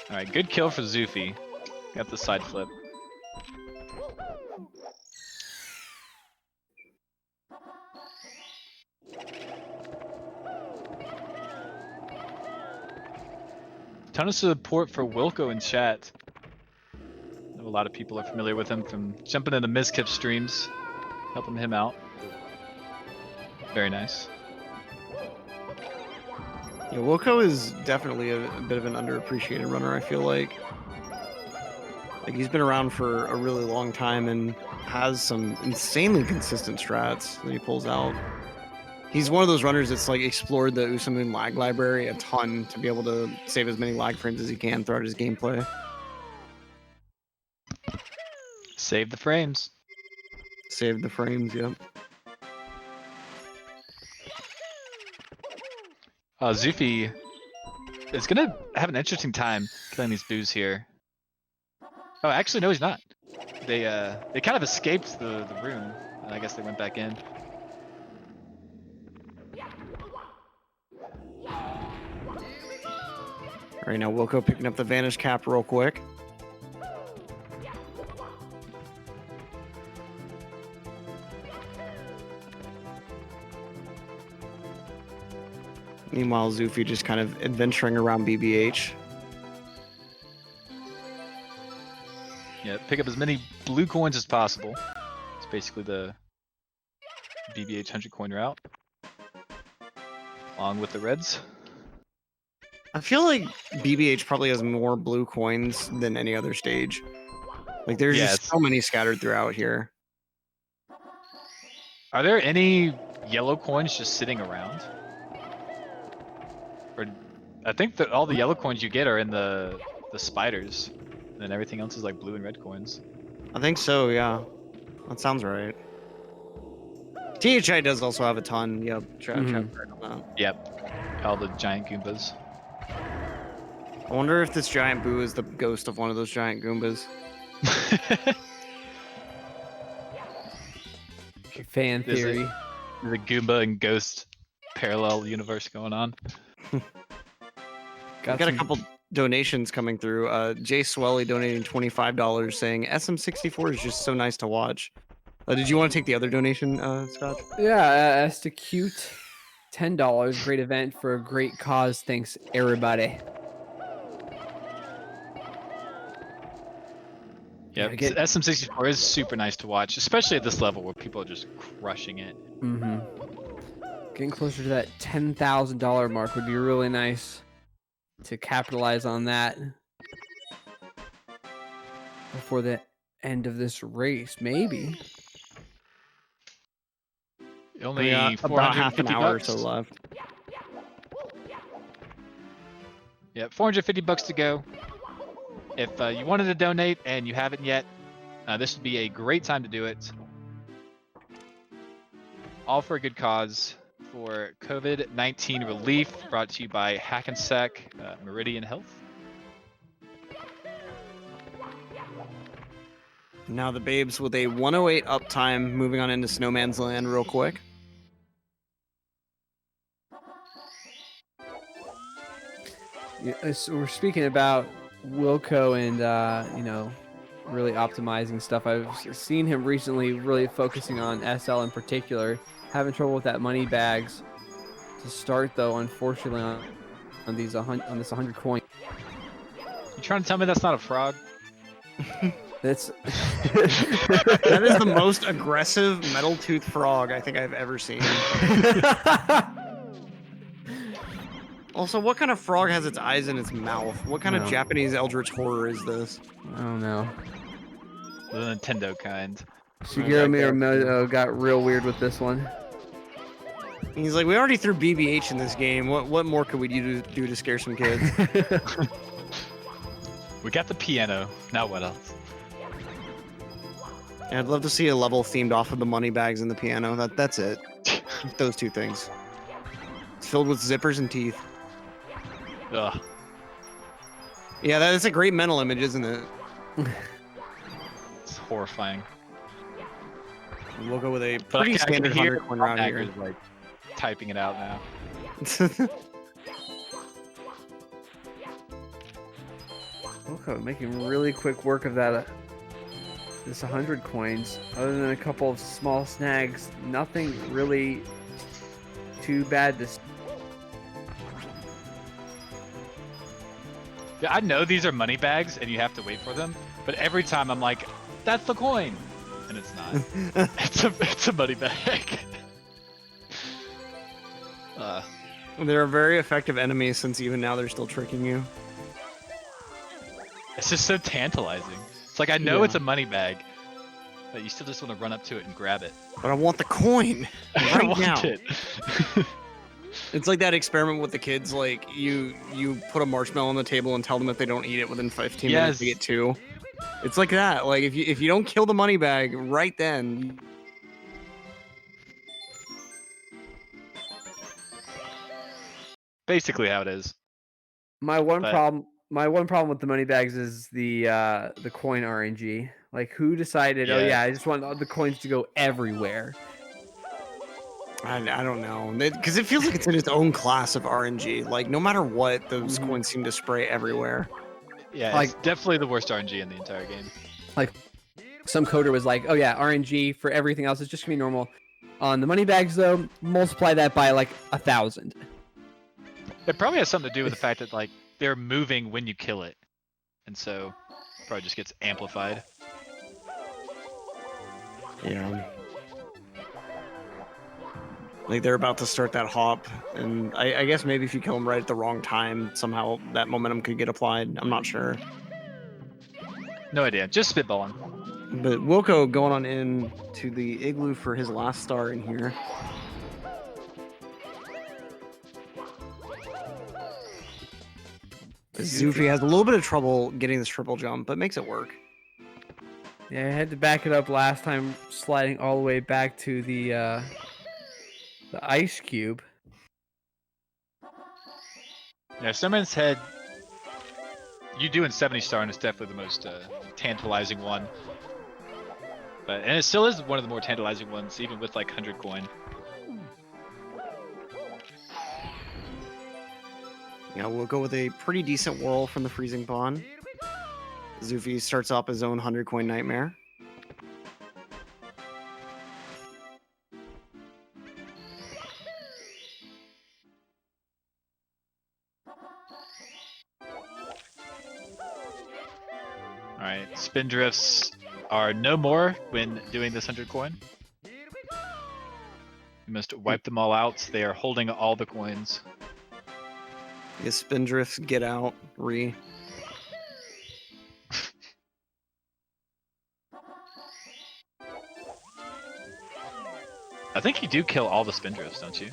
All right, good kill for Zoofy. Got the side flip. Ton of support for Wilco in chat. I know a lot of people are familiar with him from jumping into Mizkip streams, helping him out. Very nice. Yeah, Wilco is definitely a bit of an underappreciated runner, I feel like. Like, he's been around for a really long time and has some insanely consistent strats that he pulls out. He's one of those runners that's like explored the Usamoon lag library a ton to be able to save as many lag frames as he can throughout his gameplay. Save the frames. Save the frames, yep. Zoofy is gonna have an interesting time killing these boos here. Oh, actually, no, he's not. They kind of escaped the room, and I guess they went back in. All right, now Wilco picking up the Vanish Cap real quick. Meanwhile, Zoofy just kind of adventuring around BBH. Yeah, pick up as many blue coins as possible. It's basically the BBH 100 coin route, along with the reds. I feel like BBH probably has more blue coins than any other stage. Like, there's just so many scattered throughout here. Are there any yellow coins just sitting around? Or I think that all the yellow coins you get are in the spiders, and then everything else is like blue and red coins. I think so, yeah. That sounds right. THI does also have a ton. Yep. Yep. All the giant Goombas. I wonder if this giant boo is the ghost of one of those giant Goombas. Fan theory. The Goomba and Ghost parallel universe going on. Got a couple donations coming through. Jay Swelly donating $25 saying SM64 is just so nice to watch. Did you want to take the other donation, Scott? Yeah, as to cute. $10. Great event for a great cause. Thanks, everybody. Yeah, SM64 is super nice to watch, especially at this level where people are just crushing it. Mm-hmm. Getting closer to that $10,000 mark would be really nice to capitalize on that before the end of this race, maybe. Only about half an hour or $450 so left. Yep, $450 to go. If you wanted to donate and you haven't yet, this would be a great time to do it. All for a good cause, for COVID-19 relief, brought to you by Hackensack Meridian Health. Now the Babes with a 108 uptime, moving on into Snowman's Land real quick. Yeah, so we're speaking about Wilco and really optimizing stuff. I've seen him recently really focusing on SL in particular, having trouble with that money bags to start though, unfortunately on this 100 coin. You trying to tell me that's not a frog? That's That is the most aggressive metal tooth frog I think I've ever seen. Also, what kind of frog has its eyes in its mouth? What kind of Japanese eldritch horror is this? I don't know. The Nintendo kind. Shigeru Miyamoto got real weird with this one. He's like, we already threw BBH in this game. What more could we do to scare some kids? We got the piano. Now what else? Yeah, I'd love to see a level themed off of the money bags and the piano. That's it. Those two things. It's filled with zippers and teeth. Ugh. Yeah, that's a great mental image, isn't it? It's horrifying. We'll go with a But pretty I can standard hear 100 coin round here. Hacker's, like typing it out now. Wilco making really quick work of that. This 100 coins. Other than a couple of small snags, nothing really too bad to. Yeah, I know these are money bags and you have to wait for them, but every time I'm like, that's the coin, and it's not. it's a money bag. They're a very effective enemy since even now they're still tricking you. It's just so tantalizing. It's like I know it's a money bag, but you still just want to run up to it and grab it. But I want the coin I right want now. it. It's like that experiment with the kids. Like you put a marshmallow on the table and tell them if they don't eat it within 15 minutes, they get 2. It's like that. Like if you don't kill the money bag right then. Basically how it is. My one problem with the money bags is the coin RNG. Like, who decided? Oh yeah, I just want the coins to go everywhere. I don't know, because it feels like it's in its own class of RNG. Like no matter what, those coins seem to spray everywhere. Yeah, like, it's definitely the worst RNG in the entire game. Like some coder was like, oh yeah, RNG for everything else is just gonna be normal. On the money bags though, multiply that by like 1,000. It probably has something to do with the fact that like they're moving when you kill it, and so it probably just gets amplified. Yeah. Like they're about to start that hop, and I guess maybe if you kill them right at the wrong time, somehow that momentum could get applied. I'm not sure. No idea. Just spitballing. But Wilco going on in to the igloo for his last star in here. Zoofy has a little bit of trouble getting this triple jump, but makes it work. Yeah, I had to back it up last time, sliding all the way back to the ice cube. Yeah, Snowman's Head, you doing 70 star, and it's definitely the most tantalizing one. And it still is one of the more tantalizing ones, even with like 100 coin. Yeah, we'll go with a pretty decent whirl from the freezing pond. Zoofy starts off his own 100 coin nightmare. Alright, spin drifts are no more when doing this 100 coin. You must wipe them all out. They are holding all the coins. His spin drifts get out, re. I think you do kill all the spindrifts, don't you?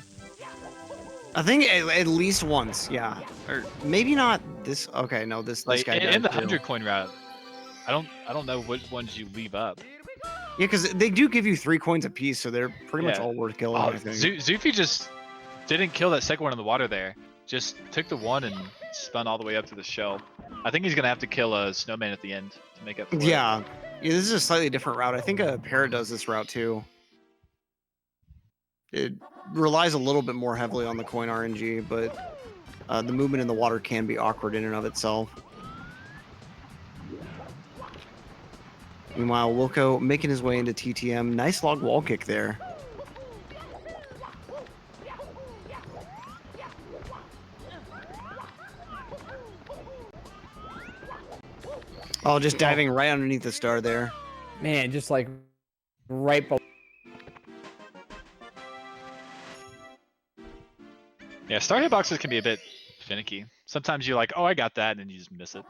I think at least once, yeah. Or maybe not this. Okay, no, this guy in the does too. 100 coin route. I don't know which ones you leave up. Yeah, because they do give you 3 coins apiece, so they're pretty much all worth killing. Oh, I think. Zufi just didn't kill that second one in the water there. Just took the one and spun all the way up to the shell. I think he's gonna have to kill a Snowman at the end to make up for it. Yeah, this is a slightly different route. I think a Parrot does this route too. It relies a little bit more heavily on the coin RNG, but the movement in the water can be awkward in and of itself. Meanwhile, Wilco making his way into TTM. Nice log wall kick there. Oh, just diving right underneath the star there. Man, just like right below. Yeah, star hitboxes can be a bit finicky. Sometimes you're like, oh, I got that, and then you just miss it.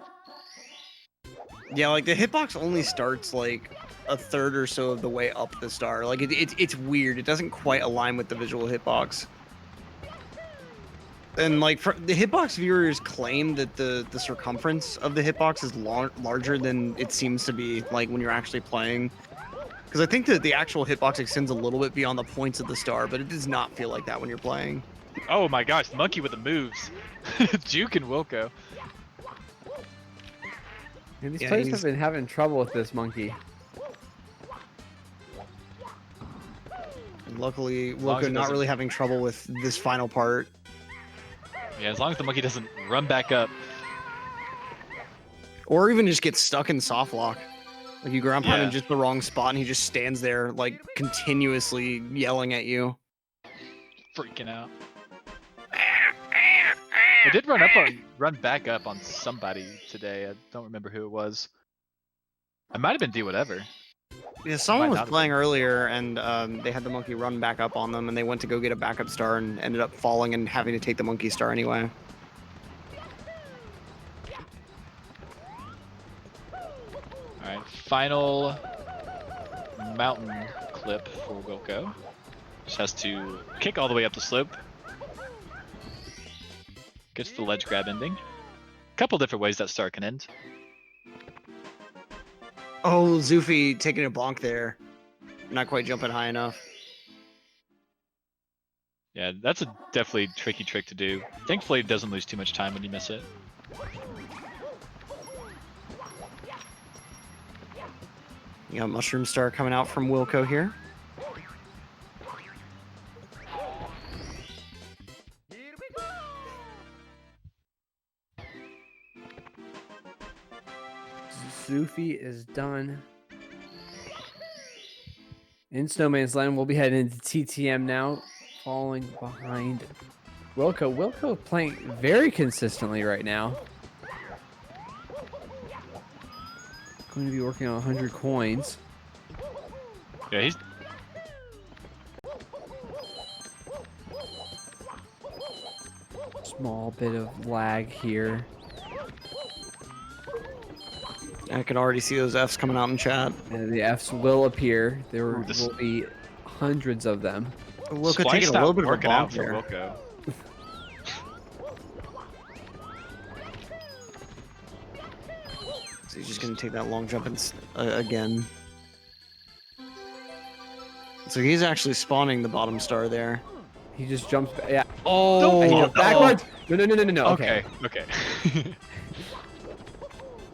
Yeah, like the hitbox only starts like a third or so of the way up the star. Like it's weird. It doesn't quite align with the visual hitbox. And like the hitbox viewers claim that the circumference of the hitbox is larger than it seems to be like when you're actually playing. Because I think that the actual hitbox extends a little bit beyond the points of the star, but it does not feel like that when you're playing. Oh my gosh, the monkey with the moves. Juke and Wilco. And these players have been having trouble with this monkey. And luckily, Wilco not really having trouble with this final part. Yeah, as long as the monkey doesn't run back up. Or even just get stuck in soft lock. Like you ground pound in just the wrong spot and he just stands there like continuously yelling at you. Freaking out. I did run back up on somebody today. I don't remember who it was. I might have been whatever. Yeah, someone was playing earlier and they had the monkey run back up on them and they went to go get a backup star and ended up falling and having to take the monkey star anyway. Alright, final mountain clip for Wilco. Just has to kick all the way up the slope. Gets the ledge grab ending. Couple different ways that star can end. Oh, Zufi taking a bonk there. Not quite jumping high enough. Yeah, that's a definitely tricky trick to do. Thankfully, it doesn't lose too much time when you miss it. You got Mushroom Star coming out from Wilco here. Zufi is done. In Snowman's Land, we'll be heading into TTM now, falling behind Wilco. Wilco playing very consistently right now. Going to be working on 100 coins. Yeah, he's... Small bit of lag here. I can already see those Fs coming out in chat. And the Fs will appear. There will be hundreds of them. Wilco taking a little bit of a bonk there. Wilco. So he's just going to take that long jump and, again. So he's actually spawning the bottom star there. He just jumps back. Yeah. Oh, backwards. No. Okay.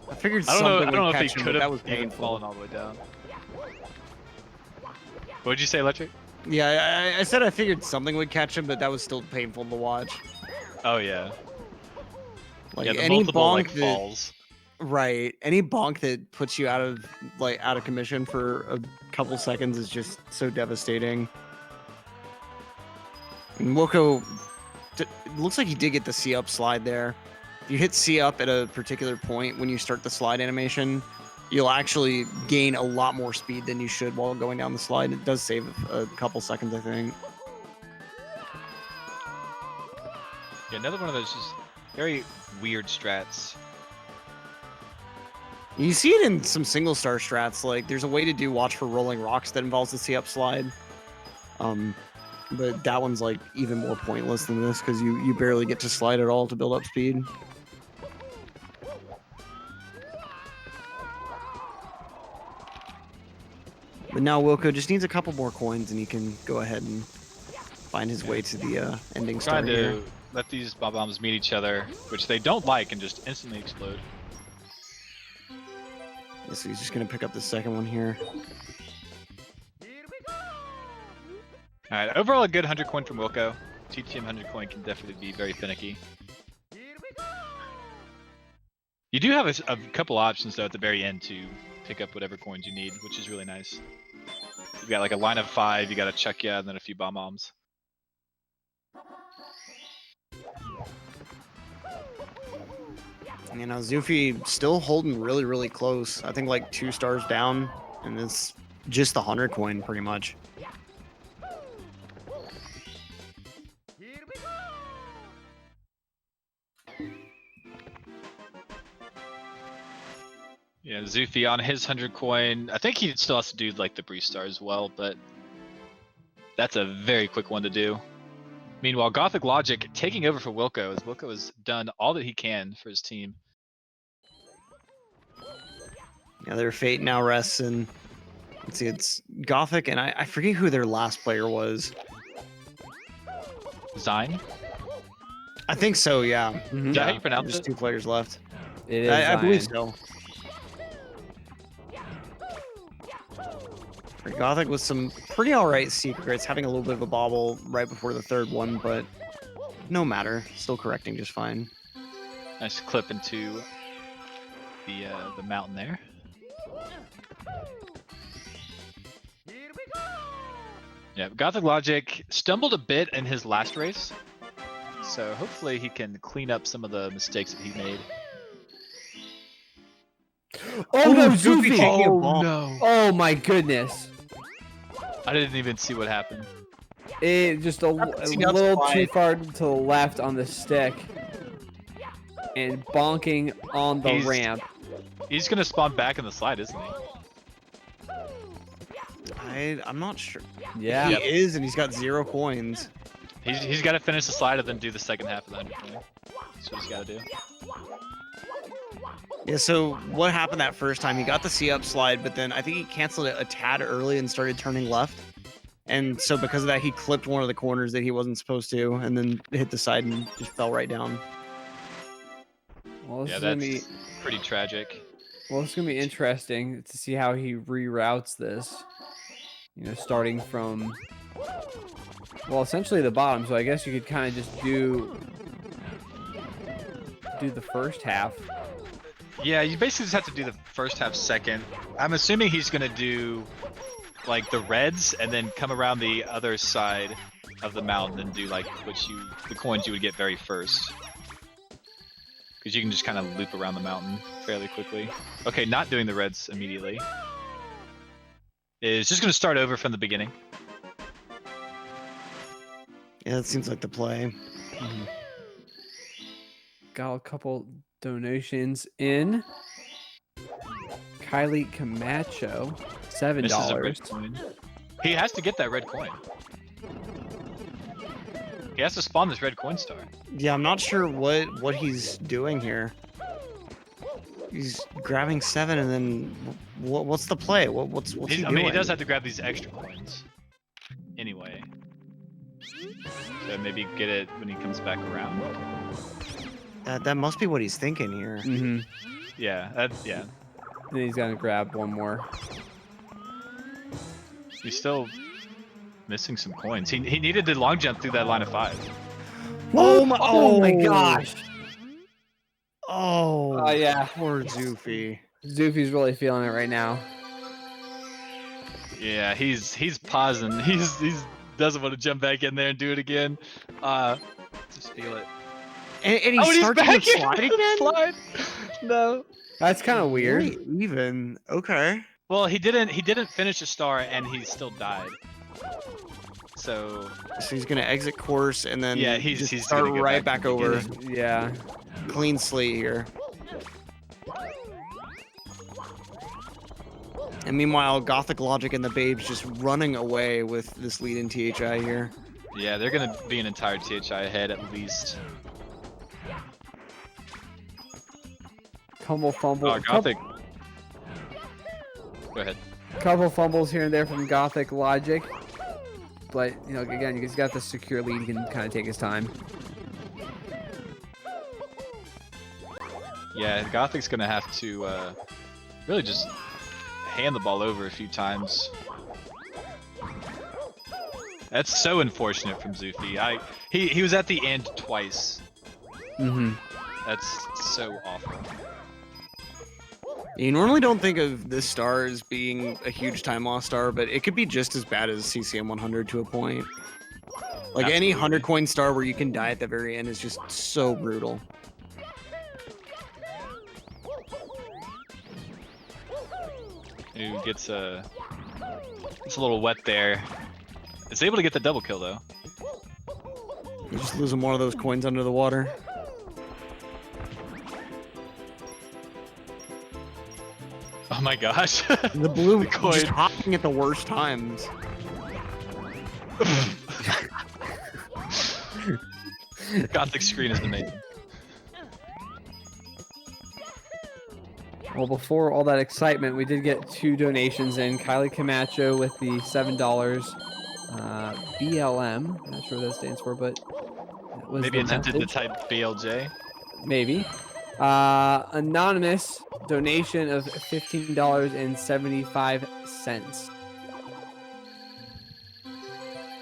I figured something would catch him, but that was even painful. fallen all the way down. What'd you say, Electric? Yeah, I said I figured something would catch him, but that was still painful to watch. Oh yeah. Like yeah, the any multiple, bonk like, that, falls. right? Any bonk that puts you out of commission for a couple seconds is just so devastating. And Wilco, it looks like he did get the C up slide there. If you hit C up at a particular point when you start the slide animation, you'll actually gain a lot more speed than you should while going down the slide. It does save a couple seconds, I think. Yeah, another one of those just very weird strats. You see it in some single star strats. Like there's a way to do watch for rolling rocks that involves the C up slide. But that one's like even more pointless than this because you barely get to slide at all to build up speed. But now Wilco just needs a couple more coins and he can go ahead and find his way to the ending star Trying here. to let these Bob-ombs meet each other, which they don't like, and just instantly explode. Yeah, so he's just gonna pick up the second one here. Alright, overall a good 100 coin from Wilco. TTM 100 coin can definitely be very finicky. You do have a couple options though at the very end to pick up whatever coins you need, which is really nice. You've got like a line of 5, you got a Chuckya, and then a few Bob-ombs. You know, Zufi still holding really, really close. I think like 2 stars down, and it's just the 100 coin pretty much. Yeah, Zufi on his 100 coin. I think he still has to do like the Brief Star as well, but that's a very quick one to do. Meanwhile, Gothic Logic taking over for Wilco, as Wilco has done all that he can for his team. Yeah, their fate now rests in, let's see, it's Gothic, and I forget who their last player was. Zine? I think so, yeah. Is that how you pronounce There's it? 2 players left. It is I believe Zion. so. Gothic with some pretty alright secrets, having a little bit of a bobble right before the 3rd one, but no matter. Still correcting just fine. Nice clip into the mountain there. Yeah, Gothic Logic stumbled a bit in his last race, so hopefully he can clean up some of the mistakes that he made. Oh no, Zufi Zufi! taking a Oh bomb. no! Oh my goodness! I didn't even see what happened. It just a little too far to the left on the stick, and bonking on the ramp. He's gonna spawn back in the slide, isn't he? I'm not sure. Yeah. He is, and he's got 0 coins. He's got to finish the slide and then do the second half of the 100 coin. That's what he's got to do. Yeah, so what happened that first time? He got the C-up slide, but then I think he canceled it a tad early and started turning left. And so because of that, he clipped one of the corners that he wasn't supposed to, and then hit the side and just fell right down. Well, this Yeah, is gonna that's be pretty tragic. well, it's gonna be interesting to see how he reroutes this. You know, starting from essentially the bottom. So I guess you could kind of just do the first half. Yeah, you basically just have to do the first half second. I'm assuming he's gonna do like the reds and then come around the other side of the mountain and do like the coins you would get very first. Because you can just kind of loop around the mountain fairly quickly. Okay, not doing the reds immediately. Is just gonna start over from the beginning. Yeah, that seems like the play. Got a couple donations in. Kylie Camacho, Misses a red $7. coin. He has to get that red coin. He has to spawn this red coin star. Yeah, I'm not sure what he's doing here. He's grabbing 7, and then what's the play? What's he doing? I mean, he does have to grab these extra coins. Anyway. So maybe get it when he comes back around. That must be what he's thinking here. Mm-hmm. Yeah, yeah. And he's gonna grab one more. He's still missing some coins. He needed to long jump through that line of 5. Oh my gosh! Oh, Yeah. poor Zufi. Zufi's really feeling it right now. Yeah, he's pausing. He's doesn't want to jump back in there and do it again. Just feel it. And he starts to slide again? Slide? No. That's kind of weird. Really even. Okay. Well, he didn't finish a star and he still died. So he's gonna exit course and then yeah, he's start gonna right back over. Yeah. Clean slate here. And meanwhile, Gothic Logic and the Babes just running away with this lead in THI here. Yeah, they're gonna be an entire THI ahead at least. Couple fumble. Oh, Gothic. Go ahead. Couple fumbles here and there from Gothic Logic. But, you know, again, he's got the secure lead. He can kind of take his time. Yeah, Gothic's gonna have to really just hand the ball over a few times. That's so unfortunate from Zufi. He was at the end twice. Mm-hmm. That's so awful. You normally don't think of this star as being a huge time loss star, but it could be just as bad as CCM 100 to a point. Like Absolutely. any 100 coin star where you can die at the very end is just so brutal. Who gets a little wet there. Is able to get the double kill though. You're just losing one of those coins under the water. Oh my gosh. The blue coin. just hopping at the worst times. Gothic screen is amazing. Well, before all that excitement, we did get 2 donations in. Kylie Camacho with the $7. BLM, I'm not sure what that stands for, but that was Maybe the attempted to message. type BLJ. Maybe. Anonymous donation of $15.75.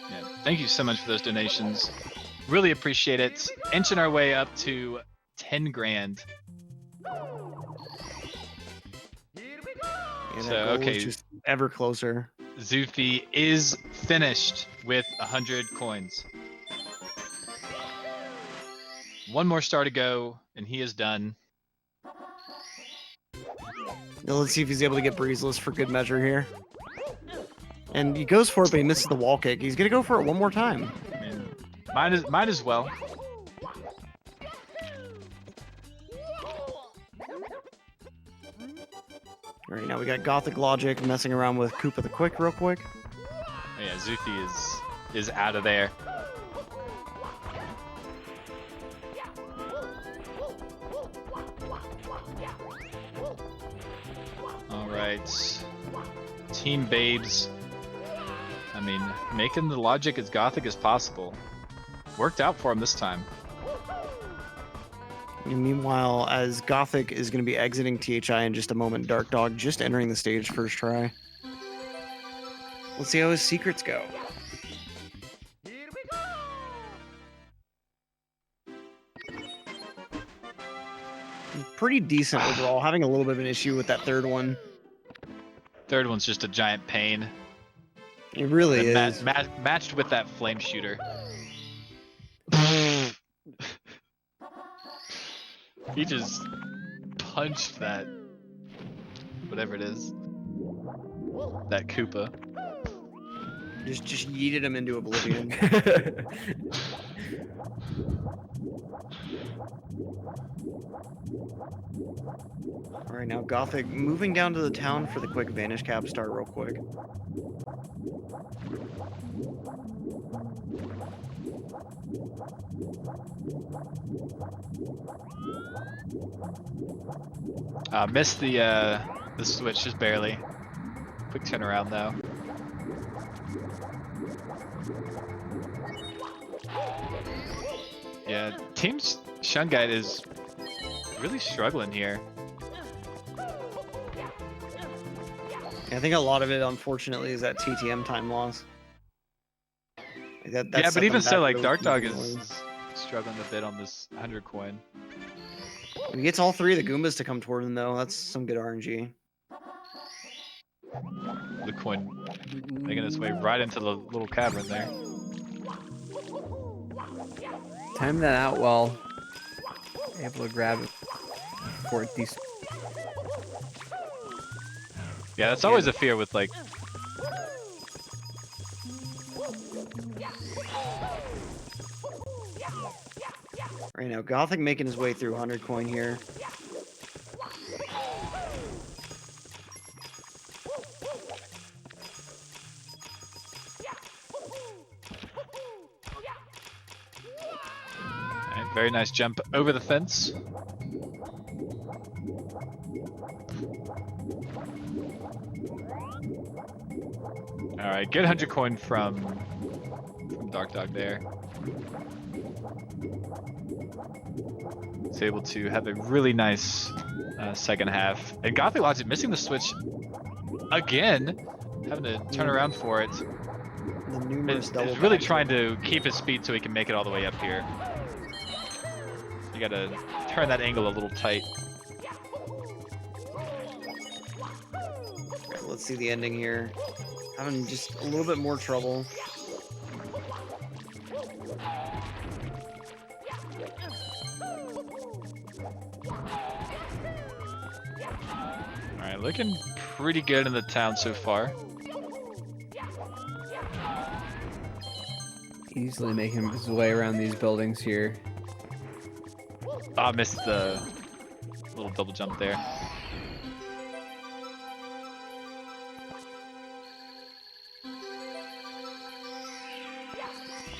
Yeah, thank you so much for those donations. Really appreciate it. Inching our way up to 10 grand. And So, that goal okay. is just ever closer. Zufi is finished with 100 coins. One more star to go, and he is done. Now let's see if he's able to get breezeless for good measure here. And he goes for it, but he misses the wall kick. He's gonna go for it one more time. I mean, might as well. All right, now we got Gothic Logic messing around with Koopa the Quick real quick. Oh, yeah, Zufi is out of there. All right, Team Babes. I mean, making the logic as Gothic as possible. Worked out for him this time. And meanwhile, as Gothic is going to be exiting THI in just a moment, Dark Dog just entering the stage first try. Let's see how his secrets go. Pretty decent overall, having a little bit of an issue with that third one. Third one's just a giant pain. It really And is. matched with that flame shooter. He just punched that, whatever it is, that Koopa. Just yeeted him into oblivion. All right, now Gothic moving down to the town for the quick Vanish Cap start real quick. Missed the switch just barely. Quick turnaround though. Yeah, Team Shungite is really struggling here. I think a lot of it, unfortunately, is that TTM time loss. That Yeah, set but even them so, back like really Dark Dog significantly. is struggling a bit on this 100 coin. He gets all three of the Goombas to come toward him, though. That's some good RNG. The coin making its way right into the little cavern there. Time that out well. Able to grab it for it decent. Yeah, that's always a fear with like. Right now, Gothic making his way through 100 coin here. Very nice jump over the fence. All right, good 100 coin from Dark Dog there. He's able to have a really nice second half. And Gothic Logic missing the switch again, having to turn around for it. The numerous double He's really trying to keep his speed so he can make it all the way up here. You gotta turn that angle a little tight. Right, let's see the ending here. Having just a little bit more trouble. Alright, looking pretty good in the town so far. Easily making his way around these buildings here. Ah, missed the little double jump there.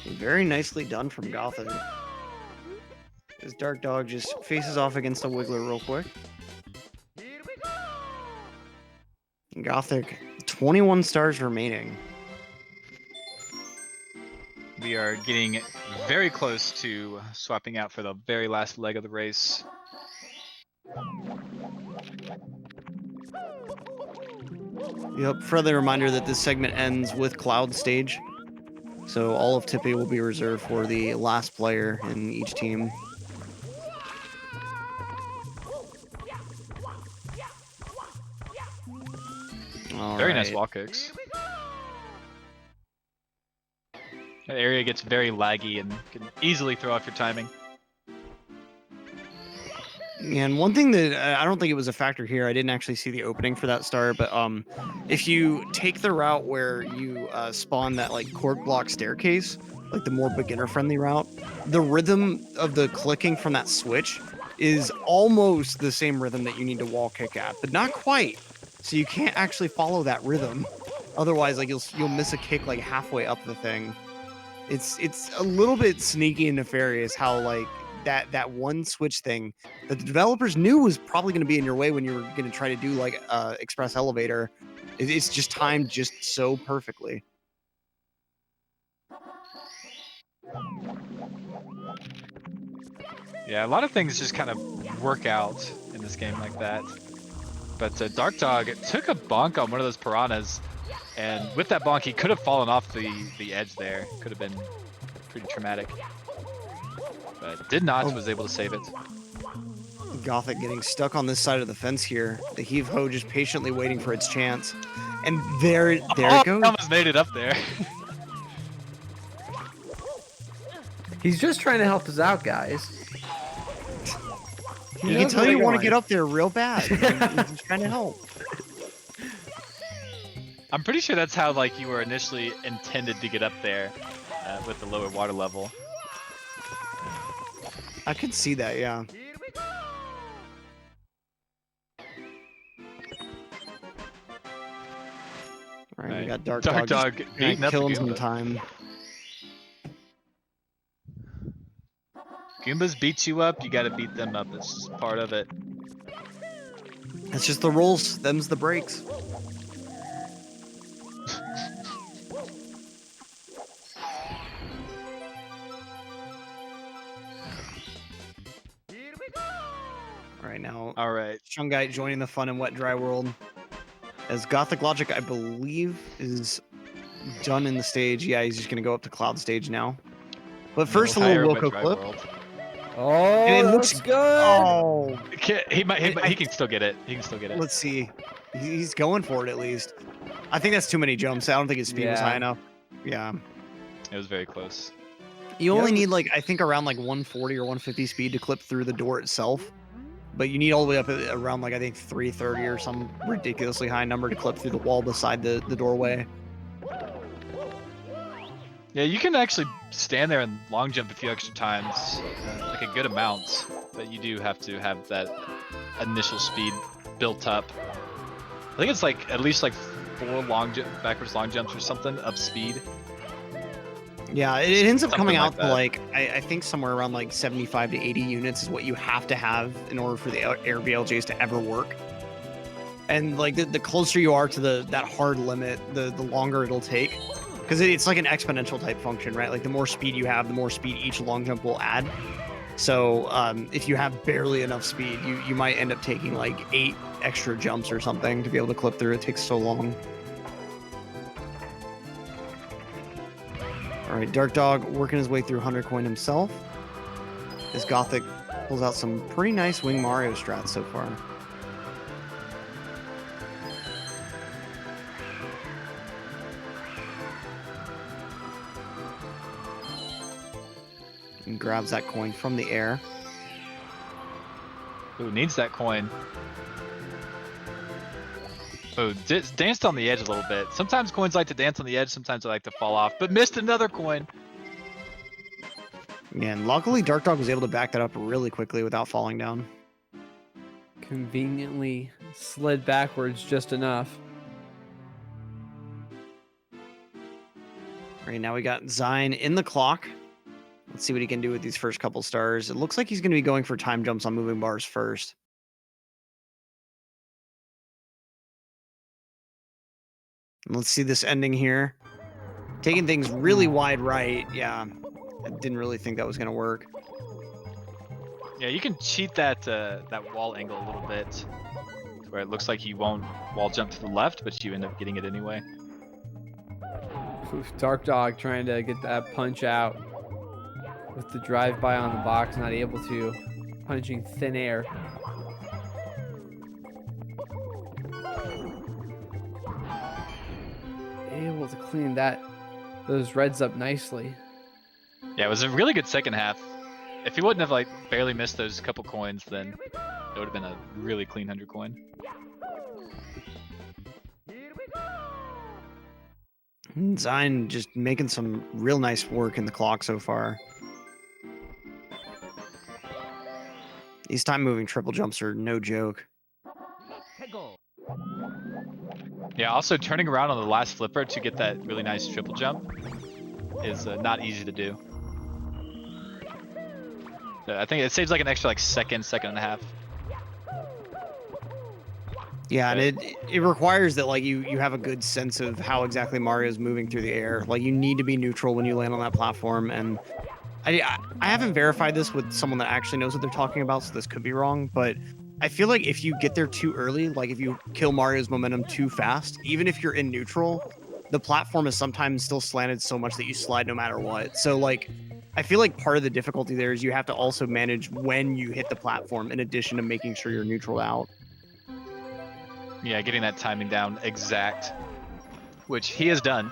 Very nicely done from Gothic. This Dark Dog just faces off against a Wiggler real quick. Gothic, 21 stars remaining. We are getting very close to swapping out for the very last leg of the race. Yep, friendly reminder that this segment ends with Cloud Stage. So all of Tippy will be reserved for the last player in each team. Very nice wall kicks. That area gets very laggy and can easily throw off your timing. And one thing that I don't think it was a factor here, I didn't actually see the opening for that star, but if you take the route where you spawn that like cork block staircase, like the more beginner friendly route, the rhythm of the clicking from that switch is almost the same rhythm that you need to wall kick at, but not quite. So you can't actually follow that rhythm. Otherwise, like you'll miss a kick like halfway up the thing. It's a little bit sneaky and nefarious how like that one switch thing that the developers knew was probably going to be in your way when you were going to try to do like express elevator. It's just timed just so perfectly. Yeah, a lot of things just kind of work out in this game like that. But Dark Dog took a bonk on one of those piranhas, and with that bonk, he could have fallen off the edge there. Could have been pretty traumatic. But did not, was able to save it. Gothic getting stuck on this side of the fence here. The heave ho just patiently waiting for its chance. And there it goes. Almost made it up there. He's just trying to help us out, guys. He can tell you want to get up there real bad. He's just trying to help. I'm pretty sure that's how like you were initially intended to get up there with the lower water level. I could see that, yeah. All right, we got Dark Dog beating up killing the some Goomba. time. Goombas beat you up, you gotta beat them up. It's just part of it. That's just the rules. Them's the breaks. All right, now. All right. Shungite joining the fun and wet dry world. As Gothic Logic, I believe, is done in the stage. Yeah, he's just gonna go up to Cloud Stage now. But first, a little Wilco clip. Oh, And it looks good. Oh, He can still get it. He can still get it. let's see. He's going for it at least. I think that's too many jumps. I don't think his speed was high enough. Yeah. It was very close. You only need like, I think around like 140 or 150 speed to clip through the door itself. But you need all the way up at around like, I think 330 or some ridiculously high number to clip through the wall beside the doorway. Yeah, you can actually stand there and long jump a few extra times, like a good amount, but you do have to have that initial speed built up. I think it's like at least like 4 backwards long jumps or something of speed. Yeah, it ends up Something coming like out to that. like I think somewhere around like 75 to 80 units is what you have to have in order for the air BLJs to ever work. And like the closer you are to that hard limit, the longer it'll take, because it's like an exponential type function, right? Like the more speed you have, the more speed each long jump will add. So if you have barely enough speed, you might end up taking like 8 extra jumps or something to be able to clip through. It takes so long. All right, Dark Dog working his way through 100 coin himself. As Gothic pulls out some pretty nice Wing Mario strats so far. And grabs that coin from the air. Who needs that coin? Oh, danced on the edge a little bit. Sometimes coins like to dance on the edge, sometimes they like to fall off, but missed another coin. Yeah, and luckily Dark Dog was able to back that up really quickly without falling down. Conveniently slid backwards just enough. All right, now we got Zion in the clock. Let's see what he can do with these first couple stars. It looks like he's going to be going for time jumps on moving bars first. And let's see this ending here. Taking things really wide right. Yeah, I didn't really think that was going to work. Yeah, you can cheat that that wall angle a little bit, where it looks like you won't wall jump to the left, but you end up getting it anyway. Oof, Dark Dog trying to get that punch out with the drive-by on the box, not able to, punching thin air. Able to clean those reds up nicely. Yeah, it was a really good second half. If he wouldn't have like barely missed those couple coins, then it would have been a really clean 100 coin. Zion just making some real nice work in the clock so far. These time moving triple jumps are no joke. Yeah, also turning around on the last flipper to get that really nice triple jump is not easy to do. So I think it saves like an extra like second and a half. Yeah, and it requires that like you have a good sense of how exactly Mario's moving through the air. Like you need to be neutral when you land on that platform, and I haven't verified this with someone that actually knows what they're talking about, so this could be wrong, but I feel like if you get there too early, like if you kill Mario's momentum too fast, even if you're in neutral, the platform is sometimes still slanted so much that you slide no matter what. So like I feel like part of the difficulty there is you have to also manage when you hit the platform in addition to making sure you're neutral out. Yeah, getting that timing down exact, which he has done.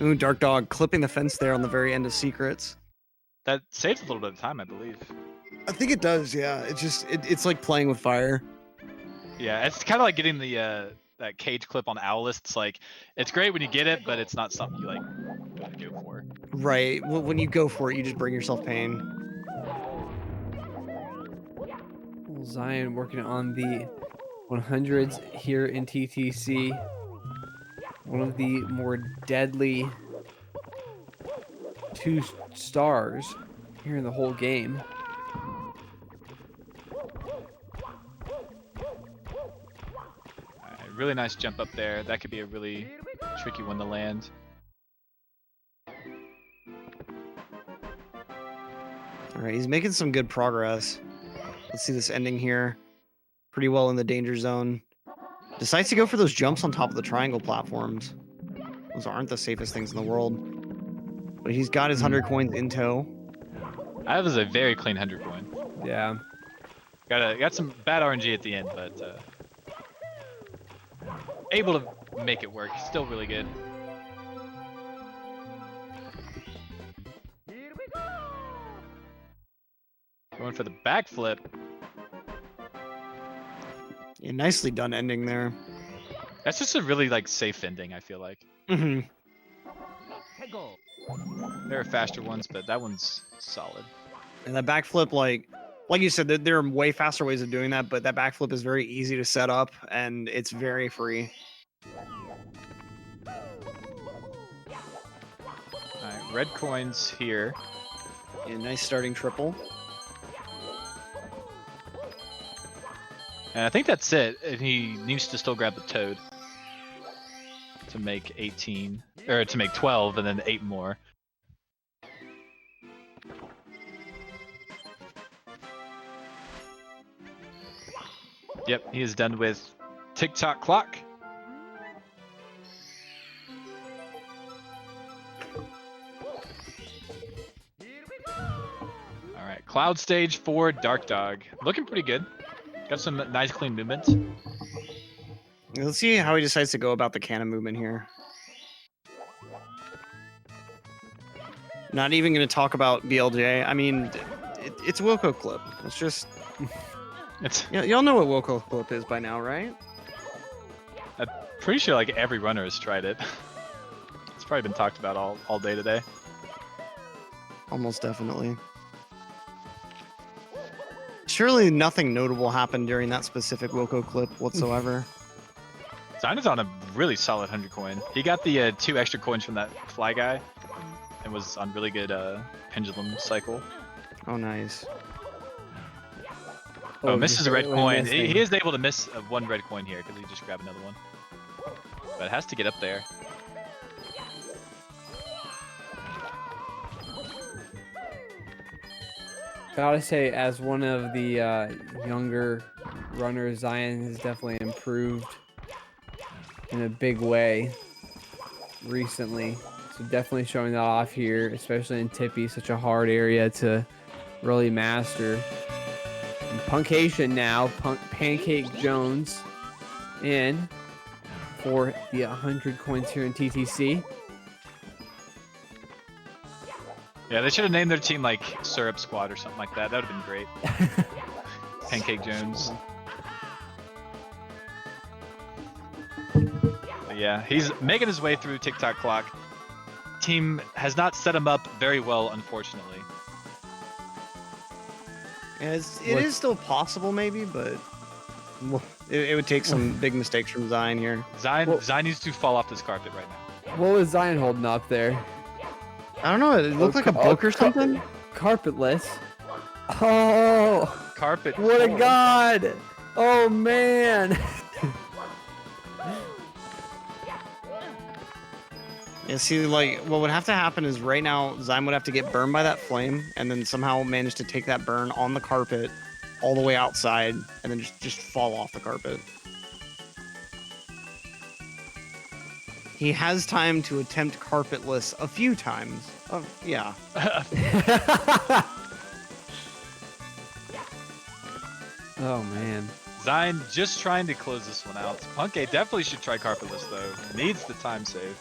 Ooh, Dark Dog clipping the fence there on the very end of Secrets. That saves a little bit of time, I believe. I think it does, yeah. It's like playing with fire. Yeah, it's kind of like getting the that cage clip on Owlist. It's like, it's great when you get it, but it's not something you like want to go for. Right. Well, when you go for it, you just bring yourself pain. Zion working on the 100s here in TTC. One of the more deadly 2 stars here in the whole game. Really nice jump up there. That could be a really tricky one to land. All right, he's making some good progress. Let's see this ending here. Pretty well in the danger zone. Decides to go for those jumps on top of the triangle platforms. Those aren't the safest things in the world. But he's got his 100 coins in tow. That was a very clean 100 coin. Yeah. Got some bad RNG at the end, but able to make it work. Still really good. Going for the backflip. Yeah, nicely done ending there. That's just a really like safe ending, I feel like. Mm-hmm. There are faster ones, but that one's solid. And that backflip, like you said, there are way faster ways of doing that, but that backflip is very easy to set up, and it's very free. red coins here. Yeah, nice starting triple. And I think that's it. And he needs to still grab the toad to make 18, or to make 12, and then 8 more. Yep, he is done with TikTok clock. All right, cloud stage for Dark Dog. Looking pretty good. Got some nice clean movements. Let's see how he decides to go about the cannon movement here. Not even going to talk about BLJ. I mean, it's Wilco Clip. It's just... y'all know what Wilco Clip is by now, right? I'm pretty sure like every runner has tried it. It's probably been talked about all day today. Almost definitely. Surely nothing notable happened during that specific Wilco clip whatsoever. Zyna's on a really solid 100 coin. He got the 2 extra coins from that fly guy and was on really good pendulum cycle. Oh, nice. Oh, misses a red coin. He is able to miss 1 red coin here because he just grabbed another one. But it has to get up there. Gotta say, as one of the younger runners, Zion has definitely improved in a big way recently. So definitely showing that off here, especially in Tippy, such a hard area to really master. And Punkation now, Pancake Jones in for the 100 coins here in TTC. Yeah, they should have named their team like Syrup Squad or something like that. That would have been great. Pancake Jones. But yeah, he's making his way through TikTok clock. Team has not set him up very well, unfortunately. It is still possible, maybe, but it would take some big mistakes from Zion here. Zion needs to fall off this carpet right now. What was Zion holding up there? I don't know. It looked like a book or something. Carpetless. Oh, carpet. What a god! Oh man. Yeah, see, like, what would have to happen is right now, Zion would have to get burned by that flame, and then somehow manage to take that burn on the carpet all the way outside, and then just fall off the carpet. He has time to attempt carpetless a few times. Yeah. Oh, man. Zion just trying to close this one out. Punke definitely should try carpetless, though. Needs the time save.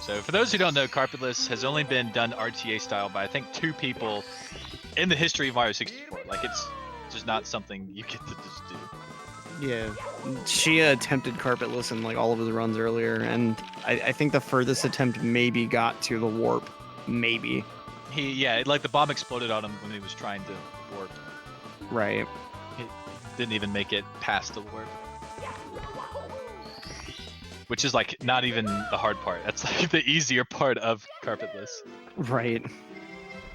So for those who don't know, carpetless has only been done RTA style by I think 2 people in the history of Mario 64. Like it's just not something you get to just do. Yeah, she attempted carpetless in like all of his runs earlier, and I think the furthest attempt maybe got to the warp, maybe. Like the bomb exploded on him when he was trying to warp. Right. He didn't even make it past the warp. Which is like not even the hard part. That's like the easier part of carpetless. Right.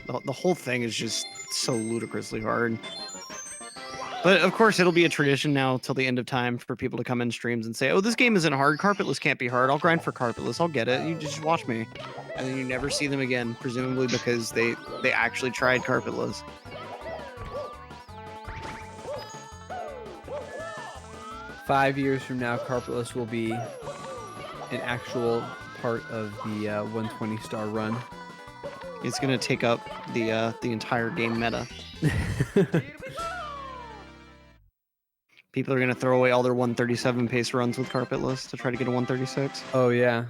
The whole thing is just so ludicrously hard. But of course, it'll be a tradition now till the end of time for people to come in streams and say, "Oh, this game isn't hard. Carpetless can't be hard. I'll grind for carpetless. I'll get it. You just watch me." And then you never see them again, presumably because they actually tried carpetless. "5 years from now, carpetless will be an actual part of the 120 star run." It's gonna take up the entire game meta. People are gonna throw away all their 137 pace runs with carpetless to try to get a 136. Oh yeah.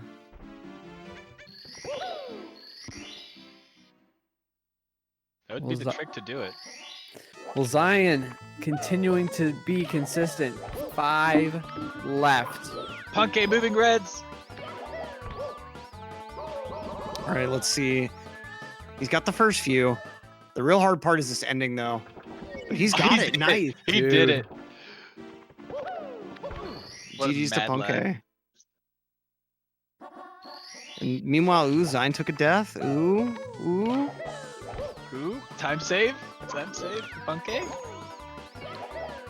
That would be the trick to do it. Well, Zion continuing to be consistent. 5 left. Punke moving reds. All right, let's see. He's got the first few. The real hard part is this ending, though. But he's got it. Nice. He did it. GG's to mad Punke. lag. And meanwhile, ooh, Zine took a death. Ooh. Ooh, time save. Time save for Punke.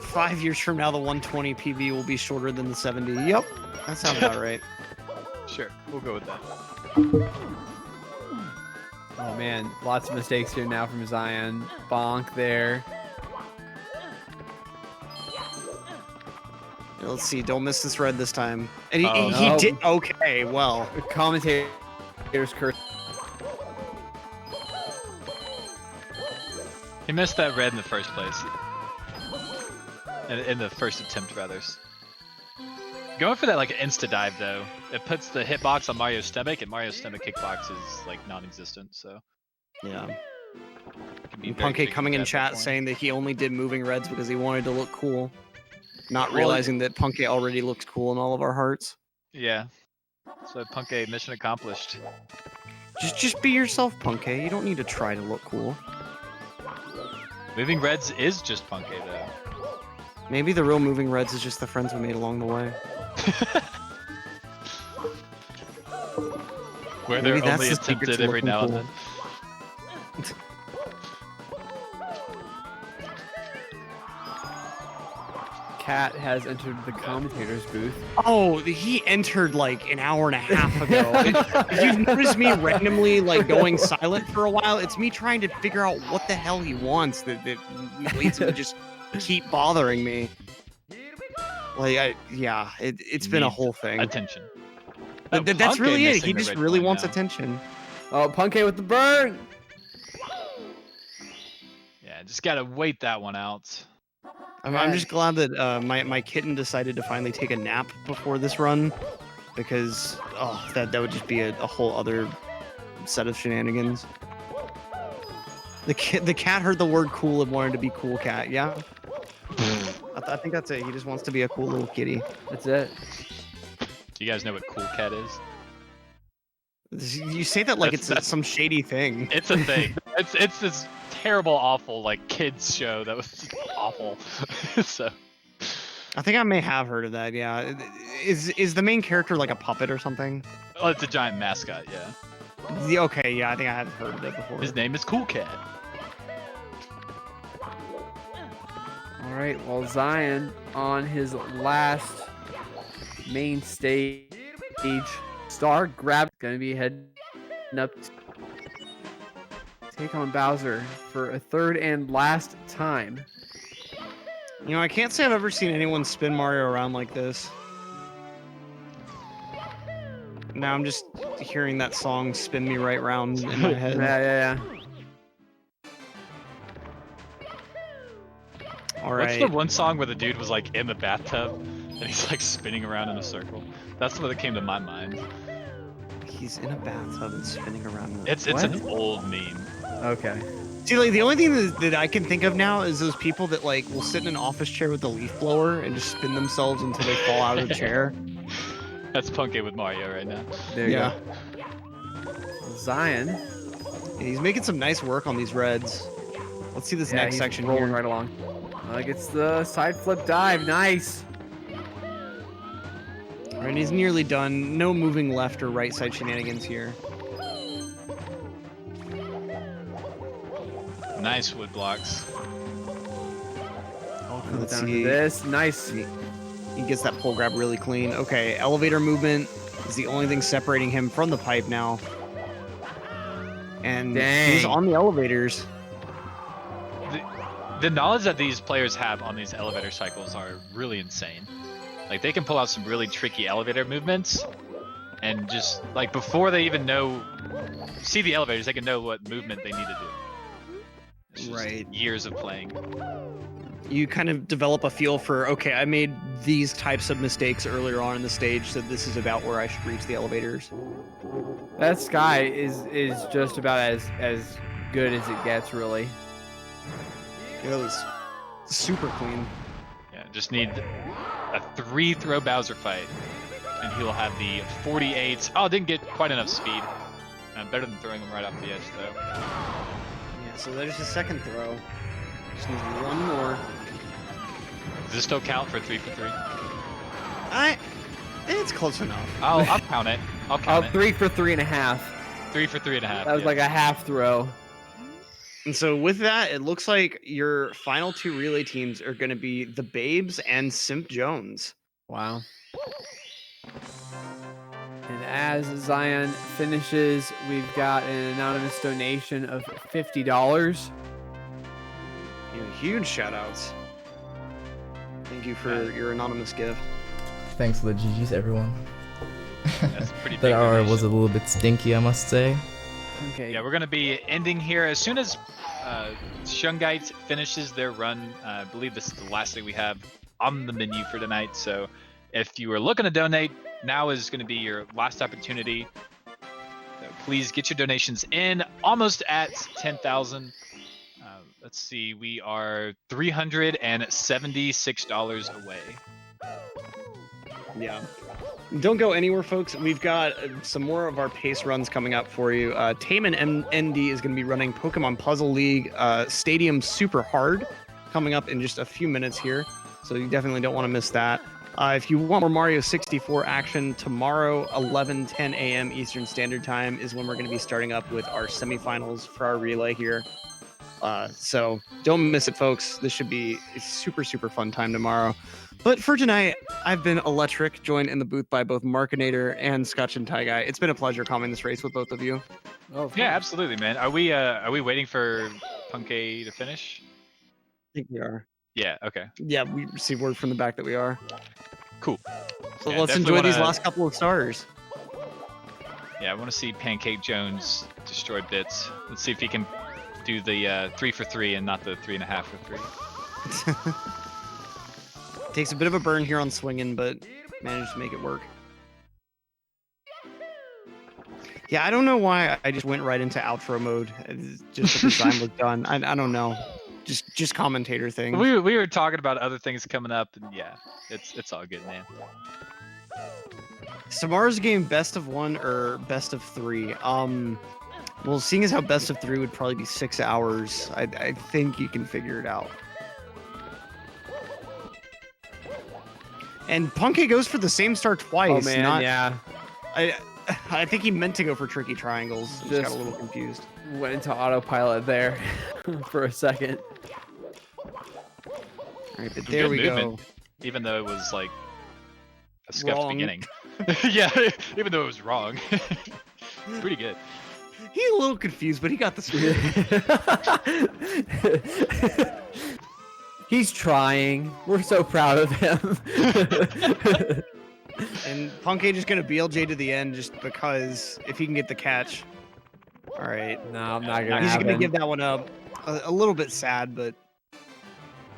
5 years from now, the 120 PV will be shorter than the 70. Yep, that sounds about right. Sure, we'll go with that. Oh man, lots of mistakes here now from Zion. Bonk there. Let's see, don't miss this red this time. And he no. did. Okay, well. The commentator's curse. He missed that red in the first place. In the first attempt, rather. Going for that like insta dive though, it puts the hitbox on Mario's stomach, and Mario's stomach hitbox is like non-existent. So Yeah. And Punke coming in chat saying that he only did moving reds because he wanted to look cool, not realizing that Punke already looks cool in all of our hearts. Yeah. So Punke, mission accomplished. Just be yourself, Punke. You don't need to try to look cool. Moving reds is just Punke though. Maybe the real moving reds is just the friends we made along the way. Where Maybe they're that's only the secret attempted to every looking now and cool. then. Cat has entered the commentator's booth. Oh, he entered like an hour and a half ago. If you've noticed me randomly like going silent for a while, it's me trying to figure out what the hell he wants that leads him to just keep bothering me. Like, it's been a whole thing. Attention. That's really it. He just really wants attention. Oh, Punke with the burn! Yeah, just gotta wait that one out. I'm just glad that my kitten decided to finally take a nap before this run, because that would just be a whole other set of shenanigans. The cat heard the word cool and wanted to be cool cat. Yeah, I think that's it. He just wants to be a cool little kitty. That's it. Do you guys know what cool cat is? You say that like it's some shady thing. It's a thing. it's this terrible, awful like kids show that was awful. So I think I may have heard of that. Yeah, is the main character like a puppet or something? Oh, it's a giant mascot. Yeah. Okay, yeah, I think I have heard of it before. His name is Cool Cat. All right, well, Zion on his last main stage. Star grab gonna be heading up to take on Bowser for a third and last time. You know, I can't say I've ever seen anyone spin Mario around like this. Now I'm just hearing that song "Spin Me Right Round" in my head. Yeah. All right. What's the one song where the dude was like in the bathtub and he's like spinning around in a circle? That's what came to my mind. He's in a bathtub and spinning around. It's an old meme. Okay. See, like the only thing that I can think of now is those people that like will sit in an office chair with a leaf blower and just spin themselves until they fall out of the chair. That's Punke with Mario right now. There you go. Zion. Yeah, he's making some nice work on these reds. Let's see this next section rolling here. right along. Gets the side flip dive. Nice. All right, he's nearly done. No moving left or right side shenanigans here. Nice wood blocks. Let's Down to see. this. Nice. He gets that pull grab really clean. Okay, elevator movement is the only thing separating him from the pipe now. And he's on the elevators. The knowledge that these players have on these elevator cycles are really insane. Like they can pull out some really tricky elevator movements, and just like before they even see the elevators, they can know what movement they need to do. It's just years of playing. You kind of develop a feel for, okay, I made these types of mistakes earlier on in the stage, so this is about where I should reach the elevators. That sky is just about as good as it gets, really. It was super clean. Yeah, just need a 3-throw Bowser fight, and he'll have the 48. Oh, didn't get quite enough speed. Better than throwing him right off the edge, though. Yeah, so there's the second throw. Just needs one more. Does this still count for 3 for 3? It's close enough. I'll count it. I'll count it. 3 for 3.5. 3 for 3.5. That was like a half throw. And so with that, it looks like your final 2 relay teams are going to be TheBabes and Simp Jones. Wow. And as Zion finishes, we've got an anonymous donation of $50. Huge shout outs. Thank you for your anonymous gift. Thanks for the GGs, everyone. That's pretty big. That hour was a little bit stinky, I must say. Okay. Yeah, we're going to be ending here as soon as Shungite finishes their run. I believe this is the last thing we have on the menu for tonight. So if you are looking to donate, now is going to be your last opportunity. So please get your donations in. Almost at 10,000. Let's see, we are $376 away. Yeah. Don't go anywhere, folks. We've got some more of our pace runs coming up for you. Taman ND is going to be running Pokemon Puzzle League Stadium Super Hard coming up in just a few minutes here. So you definitely don't want to miss that. If you want more Mario 64 action, tomorrow, 11:10 a.m. Eastern Standard Time is when we're going to be starting up with our semifinals for our relay here. So don't miss it, folks. This should be a super, super fun time tomorrow. But for tonight, I've been electric, joined in the booth by both Markinator and Scotch and Tie Guy. It's been a pleasure commenting this race with both of you. Oh, yeah, absolutely, man. Are we waiting for Punky to finish? I think we are. Yeah, okay. Yeah, we received word from the back that we are. Cool. So Yeah, let's enjoy these last couple of stars. Yeah, I want to see Pancake Jones destroy bits. Let's see if he can do the 3 for 3 and not the 3.5 for 3. Takes a bit of a burn here on swinging, but managed to make it work. Yeah, I don't know why I just went right into outro mode. Just the design was done. I don't know. Just commentator thing. We were talking about other things coming up, and yeah, it's all good, man. Tomorrow's game, best of 1 or best of 3? Well, seeing as how best of 3 would probably be 6 hours, I think you can figure it out. And Punky goes for the same star twice. Oh man, yeah. I think he meant to go for tricky triangles. Just got a little confused. Went into autopilot there for a second. All right, but there we go. Even though it was like a scuffed Wrong. beginning. Yeah, even though it was wrong. Pretty good. He's a little confused, but he got the swing. He's trying. We're so proud of him. And Punky just gonna BLJ to the end just because if he can get the catch. All right. No, I'm not gonna. He's just gonna give that one up. A little bit sad, but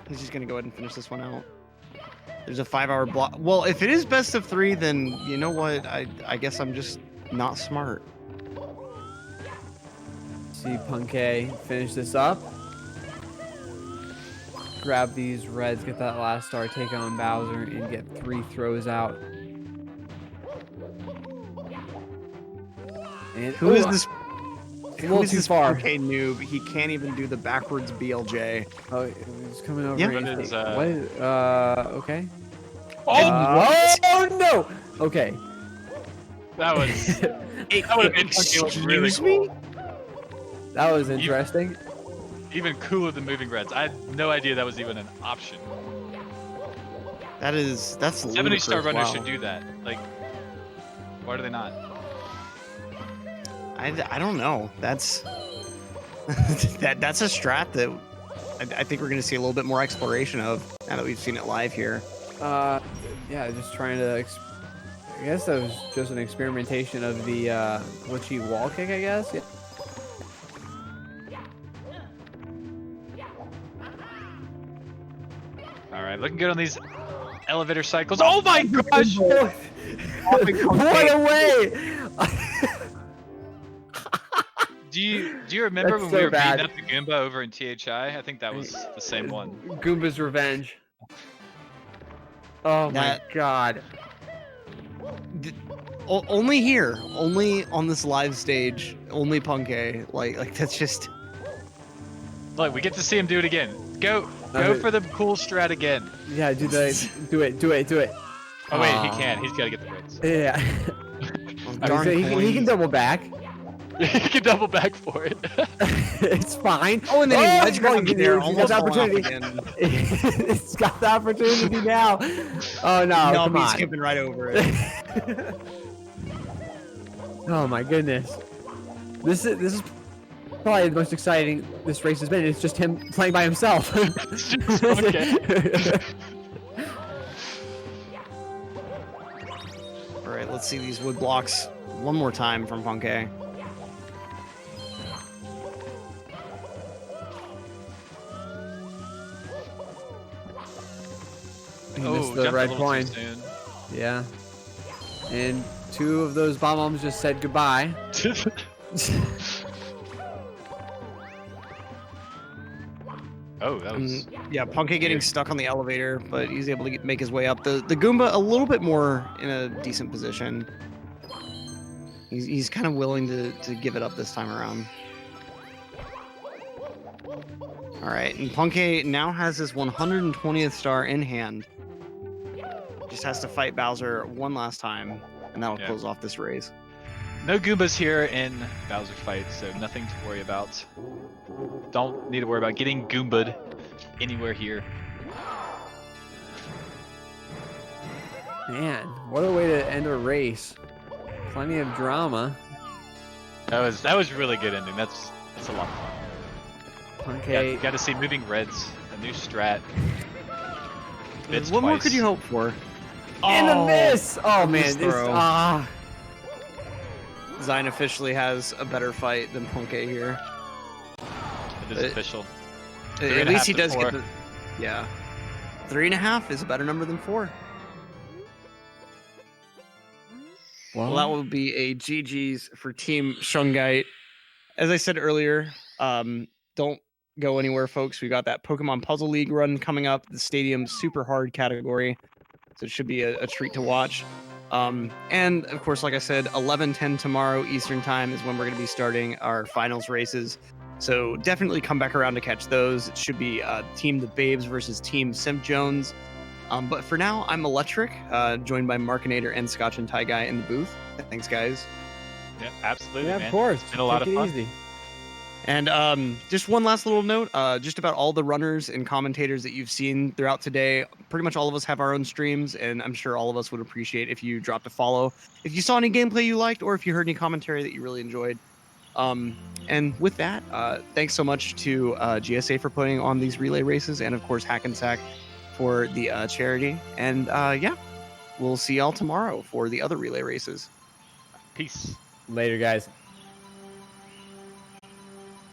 he's just gonna go ahead and finish this one out. There's a 5-hour block. Well, if it is best of 3, then you know what? I guess I'm just not smart. See Punky finish this up. Grab these reds, get that last star, take on Bowser, and get 3 throws out. And, Who is this? A little too far. Okay, noob. He can't even do the backwards BLJ. Oh, he's coming over. Yeah. and Is, what? Okay. Oh, Oh no! Okay. that was that would have been really cool. That was interesting. Even cooler than moving reds. I had no idea that was even an option. That's 70-star runners wow. should do that. Like, why do they not? I don't know. That's that's a strat that I think we're going to see a little bit more exploration of now that we've seen it live here. Yeah, just trying to. I guess that was just an experimentation of the glitchy wall kick. I guess. Yeah. All right, looking good on these elevator cycles. Oh my gosh! What a way! Do you remember That's when so we were bad. beating up the Goomba over in THI? I think that was the same one. Goomba's revenge. Oh my god. Only here, only on this live stage, only Punky. Like that's just. Look, we get to see him do it again. Go for the cool strat again. Yeah, do it. Oh wait, he can. He's got to get the reds. Yeah. Darn he can double back. He can double back for it. It's fine. Oh, and then he ledge grounded there. He's got the opportunity. He's got the opportunity now. Oh no! No, come he's on. skipping right over it. Oh my goodness. This is probably the most exciting this race has been. It's just him playing by himself. Okay. All right, let's see these wood blocks one more time from Punkay. He missed the red coin. Yeah. And 2 of those Bob-ombs just said goodbye. Oh, that was... Yeah, Punkay getting stuck on the elevator, but he's able to make his way up. The Goomba a little bit more in a decent position. He's kind of willing to give it up this time around. All right, and Punkay now has his 120th star in hand. Just has to fight Bowser one last time, and that'll close off this race. No Goombas here in Bowser fight, so nothing to worry about. Don't need to worry about getting Goomba'd anywhere here. Man, what a way to end a race. Plenty of drama. That was really good ending. That's a lot of fun. Okay. Got to see moving reds, a new strat. What more could you hope for? And a miss! Oh man, this throw. Zine officially has a better fight than Punkay here. It is official. At least he does get the... Yeah. 3.5 is a better number than 4. Well, that will be a GG's for Team Shungite. As I said earlier, don't go anywhere, folks. We got that Pokemon Puzzle League run coming up, the Stadium Super Hard category. So it should be a treat to watch. And of course, like I said, 11:10 tomorrow Eastern time is when we're going to be starting our finals races. So definitely come back around to catch those. It should be Team TheBabes versus Team Simp Jones. But for now, I'm Electric, joined by Markinator and Scotch and Tie Guy in the booth. Thanks, guys. Yeah, absolutely. Yeah, man. of course. It's been a lot of fun. Easy. And just one last little note, just about all the runners and commentators that you've seen throughout today. Pretty much all of us have our own streams, and I'm sure all of us would appreciate if you dropped a follow. If you saw any gameplay you liked, or if you heard any commentary that you really enjoyed. And with that, thanks so much to GSA for putting on these relay races, and of course Hackensack for the charity. And yeah, we'll see y'all tomorrow for the other relay races. Peace. Later, guys.